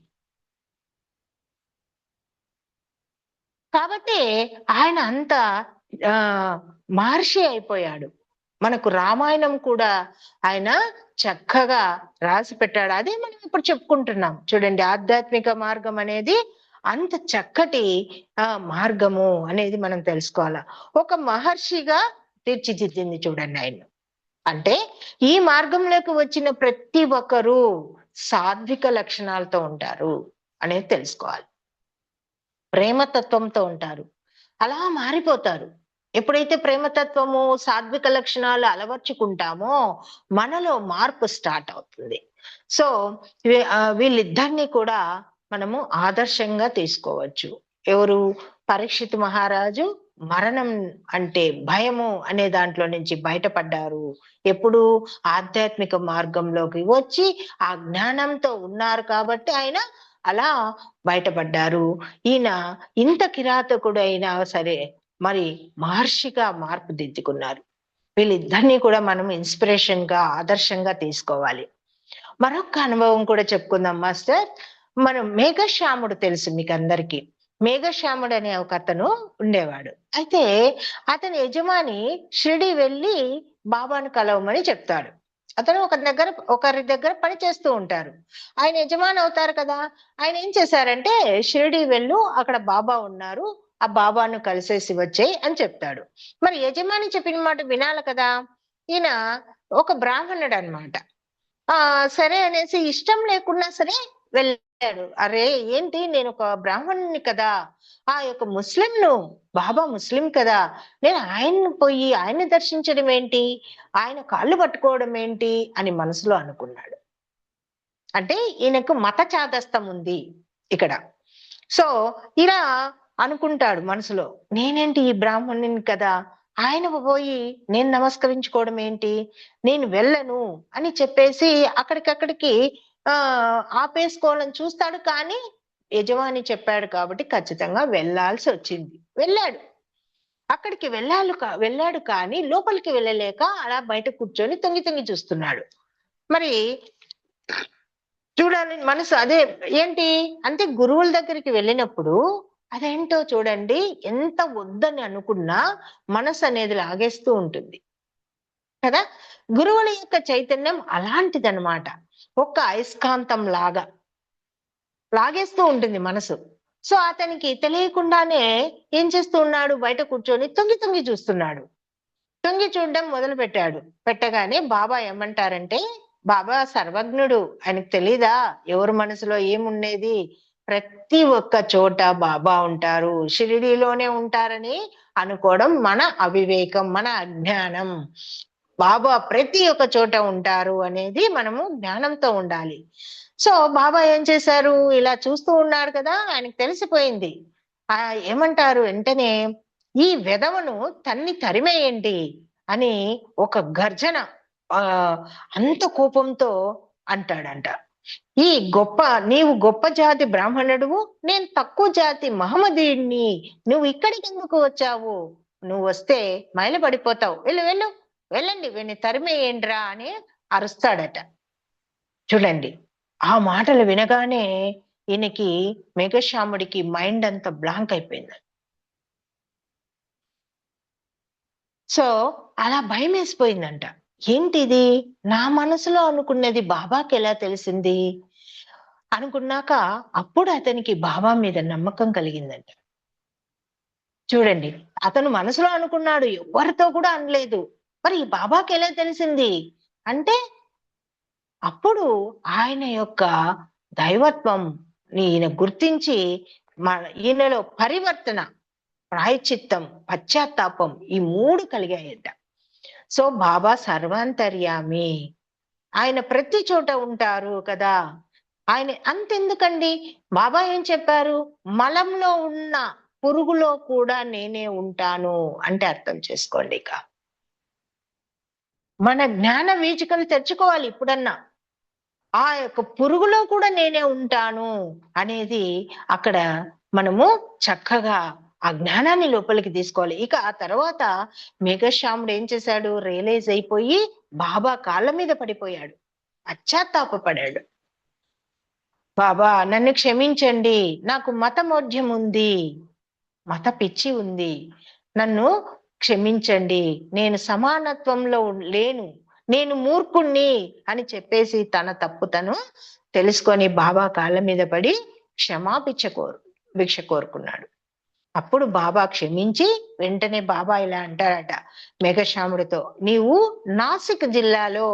కాబట్టి ఆయన అంత మహర్షి అయిపోయాడు. మనకు రామాయణం కూడా ఆయన చక్కగా రాసి పెట్టాడు. అదే మనం ఇప్పుడు చెప్పుకుంటున్నాం. చూడండి, ఆధ్యాత్మిక మార్గం అనేది అంత చక్కటి మార్గము అనేది మనం తెలుసుకోవాలా. ఒక మహర్షిగా తీర్చిదిద్దింది చూడండి ఆయన. అంటే ఈ మార్గంలోకి వచ్చిన ప్రతి ఒక్కరూ సాత్విక లక్షణాలతో ఉంటారు అనేది తెలుసుకోవాలి. ప్రేమతత్వంతో ఉంటారు. అలా మారిపోతారు. ఎప్పుడైతే ప్రేమతత్వము, సాత్విక లక్షణాలు అలవర్చుకుంటామో మనలో మార్పు స్టార్ట్ అవుతుంది. సో వీళ్ళిద్దరిని కూడా మనము ఆదర్శంగా తీసుకోవచ్చు. ఎవరు? పరీక్షిత్ మహారాజు మరణం అంటే భయము అనే దాంట్లో నుంచి బయటపడ్డారు. ఎప్పుడు? ఆధ్యాత్మిక మార్గంలోకి వచ్చి ఆ జ్ఞానంతో ఉన్నారు కాబట్టి ఆయన అలా బయటపడ్డారు. ఈయన ఇంత కిరాతకుడు అయినా సరే మరి మహర్షిగా మార్పు దిద్దుకున్నారు. వీళ్ళిద్దరినీ కూడా మనం ఇన్స్పిరేషన్ గా, ఆదర్శంగా తీసుకోవాలి. మరొక అనుభవం కూడా చెప్పుకుందాం మాస్టర్. మనం మేఘశ్యాముడు తెలుసు మీకు అందరికీ. మేఘశ్యాముడు అనే ఒక అతను ఉండేవాడు. అయితే అతని యజమాని షిరిడి వెళ్ళి బాబాను కలవమని చెప్తాడు. అతను ఒకరి దగ్గర పని చేస్తూ ఉంటారు. ఆయన యజమాని అవుతారు కదా! ఆయన ఏం చేశారంటే, షిరిడి వెళ్ళు, అక్కడ బాబా ఉన్నారు, ఆ బాబాను కలిసేసి వచ్చేయి అని చెప్తాడు. మరి యజమాని చెప్పిన మాట వినాలి కదా! ఈయన ఒక బ్రాహ్మణుడు అన్నమాట. సరే అనేసి ఇష్టం లేకున్నా సరే వెళ్ళాడు. అరే ఏంటి, నేను ఒక బ్రాహ్మణుని కదా, ఆ యొక్క ముస్లింను, బాబా ముస్లిం కదా, నేను ఆయన్ని పోయి ఆయన్ని దర్శించడం ఏంటి, ఆయన కాళ్ళు పట్టుకోవడం ఏంటి అని మనసులో అనుకున్నాడు. అంటే ఈయనకు మత చాదస్తం ఉంది ఇక్కడ. సో ఇలా అనుకుంటాడు మనసులో, నేనేంటి ఈ బ్రాహ్మణుని కదా, ఆయన పోయి నేను నమస్కరించుకోవడం ఏంటి, నేను వెళ్ళను అని చెప్పేసి అక్కడికక్కడికి ఆపేసుకోవాలని చూస్తాడు. కానీ యజమాని చెప్పాడు కాబట్టి ఖచ్చితంగా వెళ్ళాల్సి వచ్చింది. వెళ్ళాడు. అక్కడికి వెళ్ళాడు కానీ లోపలికి వెళ్ళలేక అలా బయట కూర్చొని తొంగి తొంగి చూస్తున్నాడు. మరి చూడాలి మనసు అదే ఏంటి అంటే, గురువుల దగ్గరికి వెళ్ళినప్పుడు అదేంటో చూడండి, ఎంత వద్దని అనుకున్నా మనసు అనేది లాగేస్తూ ఉంటుంది కదా. గురువుల యొక్క చైతన్యం అలాంటిదన్నమాట. ఒక అయస్కాంతం లాగా లాగేస్తూ ఉంటుంది మనసు. సో అతనికి తెలియకుండానే ఏం చేస్తూ ఉన్నాడు, బయట కూర్చొని తొంగి తొంగి చూస్తున్నాడు. తొంగి చూడడం మొదలు పెట్టగానే బాబా ఏమంటారంటే, బాబా సర్వజ్ఞుడు, ఆయనకు తెలీదా ఎవరి మనసులో ఏముండేది, ప్రతి ఒక్క చోట బాబా ఉంటారు, షిరిడీలోనే ఉంటారని అనుకోవడం మన అవివేకం, మన అజ్ఞానం. బాబా ప్రతి ఒక్క చోట ఉంటారు అనేది మనము జ్ఞానంతో ఉండాలి. సో బాబా ఏం చేశారు, ఇలా చూస్తూ ఉన్నాడు కదా, ఆయనకు తెలిసిపోయింది. ఏమంటారు వెంటనే, ఈ వెధవను తరిమేయండి అని ఒక గర్జన, ఆ అంత కోపంతో అంటాడంట. ఈ నీవు గొప్ప జాతి బ్రాహ్మణుడువు, నేను తక్కువ జాతి మహమ్మదీయుడిని, నువ్వు ఇక్కడికి ఎందుకు వచ్చావు, నువ్వు వస్తే మైలపడిపోతావు, వెళ్ళండి వీడిని తరిమేయండిరా అని అరుస్తాడట. చూడండి, ఆ మాటలు వినగానే ఈయనకి, మేఘశ్యాముడికి మైండ్ అంతా బ్లాంక్ అయిపోయింది. సో అలా భయం వేసిపోయిందంట. ఏంటిది, నా మనసులో అనుకున్నది బాబాకి ఎలా తెలిసింది అనుకున్నాక అప్పుడు అతనికి బాబా మీద నమ్మకం కలిగిందంట. చూడండి, అతను మనసులో అనుకున్నాడు, ఎవరితో కూడా అనలేదు. మరి బాబాకి ఎలా తెలిసింది అంటే, అప్పుడు ఆయన యొక్క దైవత్వం ఈయన గుర్తించి ఈయనలో పరివర్తన, ప్రాయచిత్తం, పశ్చాత్తాపం ఈ 3 కలిగాయట. సో బాబా సర్వాంతర్యామి, ఆయన ప్రతి చోట ఉంటారు కదా. ఆయన అంతెందుకండి, బాబా ఏం చెప్పారు, మలంలో ఉన్న పురుగులో కూడా నేనే ఉంటాను అంటే అర్థం చేసుకోండి. ఇక మన జ్ఞాన వీచికలు తెచ్చుకోవాలి ఇప్పుడన్నా. ఆ యొక్క పురుగులో కూడా నేనే ఉంటాను అనేది అక్కడ మనము చక్కగా ఆ జ్ఞానాన్ని లోపలికి తీసుకోవాలి. ఇక ఆ తర్వాత మేఘశ్యాముడు ఏం చేశాడు, రియలైజ్ అయిపోయి బాబా కాళ్ళ మీద పడిపోయాడు, పశ్చాత్తాపపడాడు. బాబా నన్ను క్షమించండి, నాకు మతమోఢ్యం ఉంది, మత పిచ్చి ఉంది, నన్ను క్షమించండి, నేను సమానత్వంలో లేను, నేను మూర్ఖుణ్ణి అని చెప్పేసి తన తప్పు తను తెలుసుకొని బాబా కాళ్ళ మీద పడి భిక్ష కోరుకున్నాడు. అప్పుడు బాబా క్షమించి వెంటనే బాబా ఇలా అంటారట మేఘశ్యాముడితో, నీవు నాసిక్ జిల్లాలో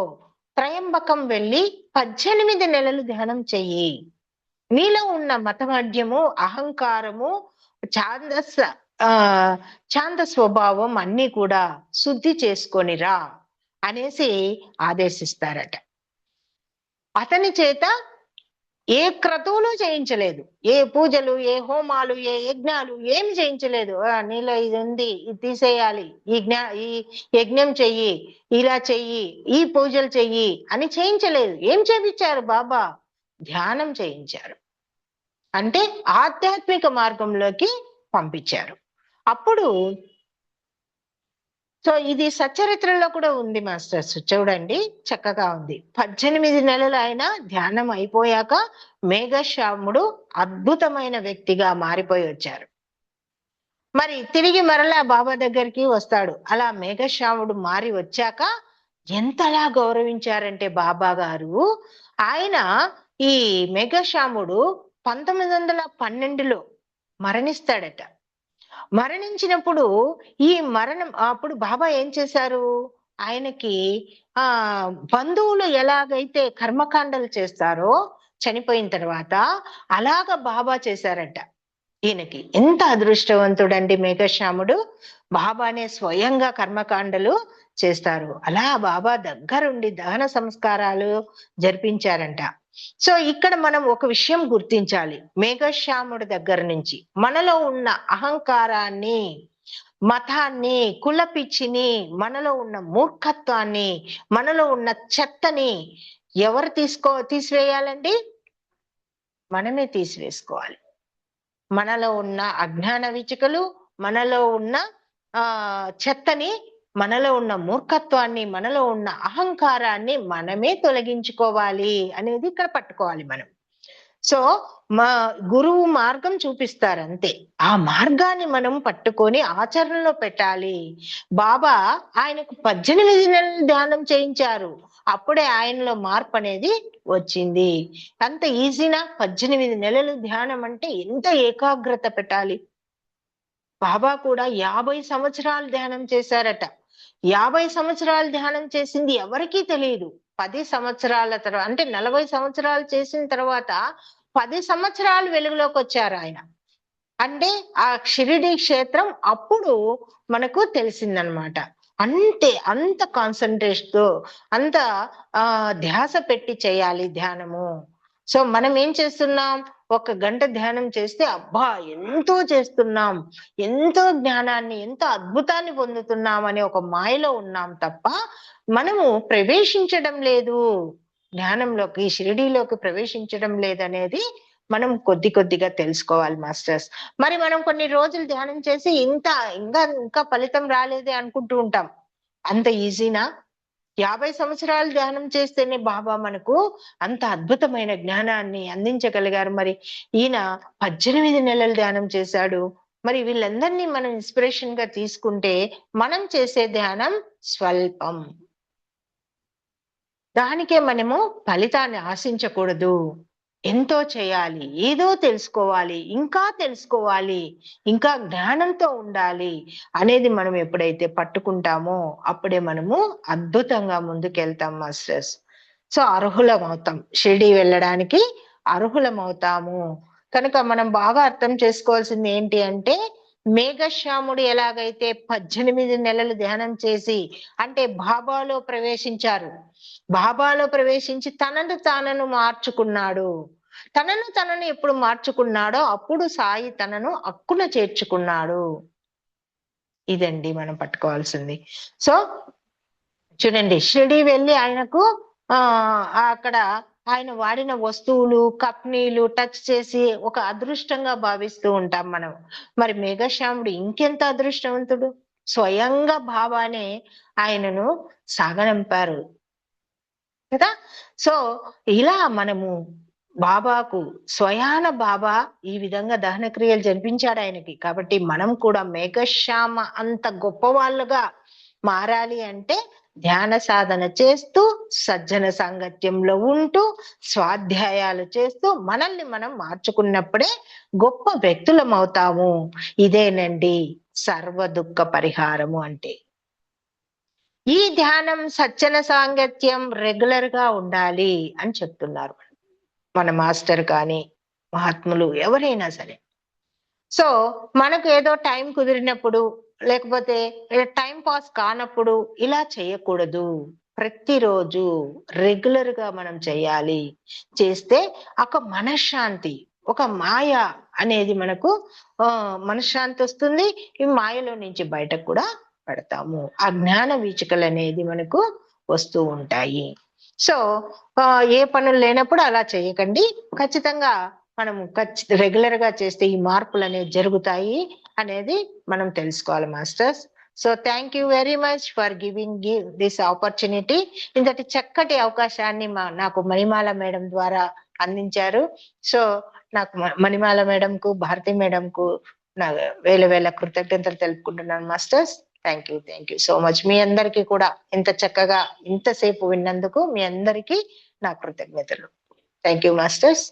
త్రయంబకం వెళ్ళి 18 నెలలు ధ్యానం చెయ్యి, నీలో ఉన్న మతమధ్యము, అహంకారము, ఛాందస్ ఛాంద స్వభావం అన్ని కూడా శుద్ధి చేసుకొనిరా అనేసి ఆదేశిస్తారట. అతని చేత ఏ క్రతువులు చేయించలేదు, ఏ పూజలు, ఏ హోమాలు, ఏ యజ్ఞాలు ఏమి చేయించలేదు. నీలో ఇది ఉంది, ఇది తీసేయాలి, ఈ యజ్ఞం చెయ్యి, ఇలా చెయ్యి, ఈ పూజలు చెయ్యి అని చేయించలేదు. ఏం చేయించారు బాబా, ధ్యానం చేయించారు. అంటే ఆధ్యాత్మిక మార్గంలోకి పంపించారు. అప్పుడు సో ఇది సచ్చరిత్రలో కూడా ఉంది మాస్టర్స్, చూడండి చక్కగా ఉంది. 18 నెలలు ఆయన ధ్యానం అయిపోయాక మేఘశ్యాముడు అద్భుతమైన వ్యక్తిగా మారిపోయి వచ్చారు. మరి తిరిగి మరలా బాబా దగ్గరికి వస్తాడు. అలా మేఘశ్యాముడు మారి వచ్చాక ఎంతలా గౌరవించారంటే బాబా గారు, ఆయన ఈ మేఘశ్యాముడు 1912లో మరణిస్తాడట. మరణించినప్పుడు ఈ మరణం అప్పుడు బాబా ఏం చేశారు, ఆయనకి ఆ బంధువులు ఎలాగైతే కర్మకాండలు చేస్తారో చనిపోయిన తర్వాత, అలాగ బాబా చేశారట. ఈయనకి ఎంత అదృష్టవంతుడండి మేఘశ్యాముడు, బాబానే స్వయంగా కర్మకాండలు చేస్తారు. అలా బాబా దగ్గరుండి దహన సంస్కారాలు జరిపించారంట. సో ఇక్కడ మనం ఒక విషయం గుర్తించాలి. మేఘశ్యాముడి దగ్గర నుంచి మనలో ఉన్న అహంకారాన్ని, మతాన్ని, కులపిచ్చిని, మనలో ఉన్న మూర్ఖత్వాన్ని, మనలో ఉన్న చెత్తని ఎవరు తీసివేయాలండి? మనమే తీసివేసుకోవాలి. మనలో ఉన్న అజ్ఞాన వీచికలు, మనలో ఉన్న చెత్తని, మనలో ఉన్న మూర్ఖత్వాన్ని, మనలో ఉన్న అహంకారాన్ని మనమే తొలగించుకోవాలి అనేది ఇక్కడ పట్టుకోవాలి మనం. సో మా గురువు మార్గం చూపిస్తారు అంతే. ఆ మార్గాన్ని మనం పట్టుకొని ఆచరణలో పెట్టాలి. బాబా ఆయనకు 18 నెలలు ధ్యానం చేయించారు. అప్పుడే ఆయనలో మార్పు అనేది వచ్చింది. అంత ఈజీనా? 18 నెలలు ధ్యానం అంటే ఎంత ఏకాగ్రత పెట్టాలి. బాబా కూడా 50 సంవత్సరాలు ధ్యానం చేశారట. 50 సంవత్సరాలు ధ్యానం చేసింది ఎవరికీ తెలియదు. 10 సంవత్సరాల తర్వాత, అంటే 40 సంవత్సరాలు చేసిన తర్వాత 10 సంవత్సరాలు వెలుగులోకి వచ్చారు ఆయన. అంటే ఆ షిరిడి క్షేత్రం అప్పుడు మనకు తెలిసిందనమాట. అంత కాన్సన్ట్రేషన్ తో, అంత ధ్యాస పెట్టి చేయాలి ధ్యానము. సో మనం ఏం చేస్తున్నాం, 1 గంట ధ్యానం చేస్తే అబ్బా ఎంతో చేస్తున్నాం, ఎంతో జ్ఞానాన్ని, ఎంతో అద్భుతాన్ని పొందుతున్నాం అనే ఒక మాయలో ఉన్నాం తప్ప మనము ప్రవేశించడం లేదు జ్ఞానంలోకి, షిరిడీలోకి ప్రవేశించడం లేదనేది మనం కొద్దిగా తెలుసుకోవాలి మాస్టర్స్. మరి మనం కొన్ని రోజులు ధ్యానం చేసి ఇంకా ఫలితం రాలేదే అనుకుంటూ ఉంటాం. అంత ఈజీనా? 50 సంవత్సరాలు ధ్యానం చేస్తేనే బాబా మనకు అంత అద్భుతమైన జ్ఞానాన్ని అందించగలిగారు. మరి ఈయన 18 నెలలు ధ్యానం చేశాడు. మరి వీళ్ళందరినీ మనం ఇన్స్పిరేషన్ గా తీసుకుంటే మనం చేసే ధ్యానం స్వల్పం. దానికే మనము ఫలితాన్ని ఆశించకూడదు. ఎంతో చేయాలి, ఏదో తెలుసుకోవాలి, ఇంకా జ్ఞానంతో ఉండాలి అనేది మనం ఎప్పుడైతే పట్టుకుంటామో అప్పుడే మనము అద్భుతంగా ముందుకెళ్తాం మాస్టర్స్. సో అర్హులమవుతాం, షిరిడి వెళ్ళడానికి అర్హులమవుతాము. కనుక మనం బాగా అర్థం చేసుకోవాల్సింది ఏంటి అంటే, మేఘశ్యాముడు ఎలాగైతే 18 నెలలు ధ్యానం చేసి, అంటే బాబాలో ప్రవేశించి తనను మార్చుకున్నాడు. తనను ఎప్పుడు మార్చుకున్నాడో అప్పుడు సాయి తనను అక్కున చేర్చుకున్నాడు. ఇదండి మనం పట్టుకోవాల్సింది. సో చూడండి, షిరిడి వెళ్ళి ఆయనకు అక్కడ ఆయన వాడిన వస్తువులు, కప్నీలు టచ్ చేసి ఒక అదృష్టంగా భావిస్తూ ఉంటాం మనం. మరి మేఘశ్యాముడు ఇంకెంత అదృష్టవంతుడు, స్వయంగా బాబానే ఆయనను సాగనంపారు కదా. సో ఇలా మనము బాబాకు స్వయాన బాబా ఈ విధంగా దహన క్రియలు జరిపించాడు ఆయనకి. కాబట్టి మనం కూడా మేఘశ్యామ అంత గొప్ప వాళ్ళుగా మారాలి అంటే ధ్యాన సాధన చేస్తూ, సజ్జన సాంగత్యంలో ఉంటూ, స్వాధ్యాయాలు చేస్తూ మనల్ని మనం మార్చుకున్నప్పుడే గొప్ప వ్యక్తులం అవుతాము. ఇదేనండి సర్వ దుఃఖ పరిహారము అంటే. ఈ ధ్యానం, సజ్జన సాంగత్యం రెగ్యులర్ గా ఉండాలి అని చెప్తున్నారు మన మాస్టర్ కానీ మహాత్ములు ఎవరైనా సరే. సో మనకు ఏదో టైం కుదిరినప్పుడు, లేకపోతే టైం పాస్ కానప్పుడు ఇలా చేయకూడదు. ప్రతిరోజు రెగ్యులర్ గా మనం చేయాలి. చేస్తే ఒక మనశ్శాంతి, ఒక మాయ అనేది మనకు మనశ్శాంతి వస్తుంది. ఈ మాయలో నుంచి బయటకు కూడా పడతాము. ఆ జ్ఞాన వీచికలు అనేది మనకు వస్తూ ఉంటాయి. సో ఏ పనులు లేనప్పుడు అలా చేయకండి. ఖచ్చితంగా మనం రెగ్యులర్ గా చేస్తే ఈ మార్పులు అనేవి జరుగుతాయి అనేది మనం తెలుసుకోవాలి masters. So thank you very much for giving this opportunity. ఇంతటి చక్కటి అవకాశాన్ని నాకు మణిమాల మేడం ద్వారా అందించారు. సో నాకు మణిమాల మేడం కు, భారతి మేడం కు నా వేల వేల కృతజ్ఞతలు తెలుపుకుంటున్నాను masters. Thank you so much. మీ అందరికీ కూడా ఇంత చక్కగా ఇంతసేపు విన్నందుకు మీ అందరికీ నా కృతజ్ఞతలు. Thank you masters.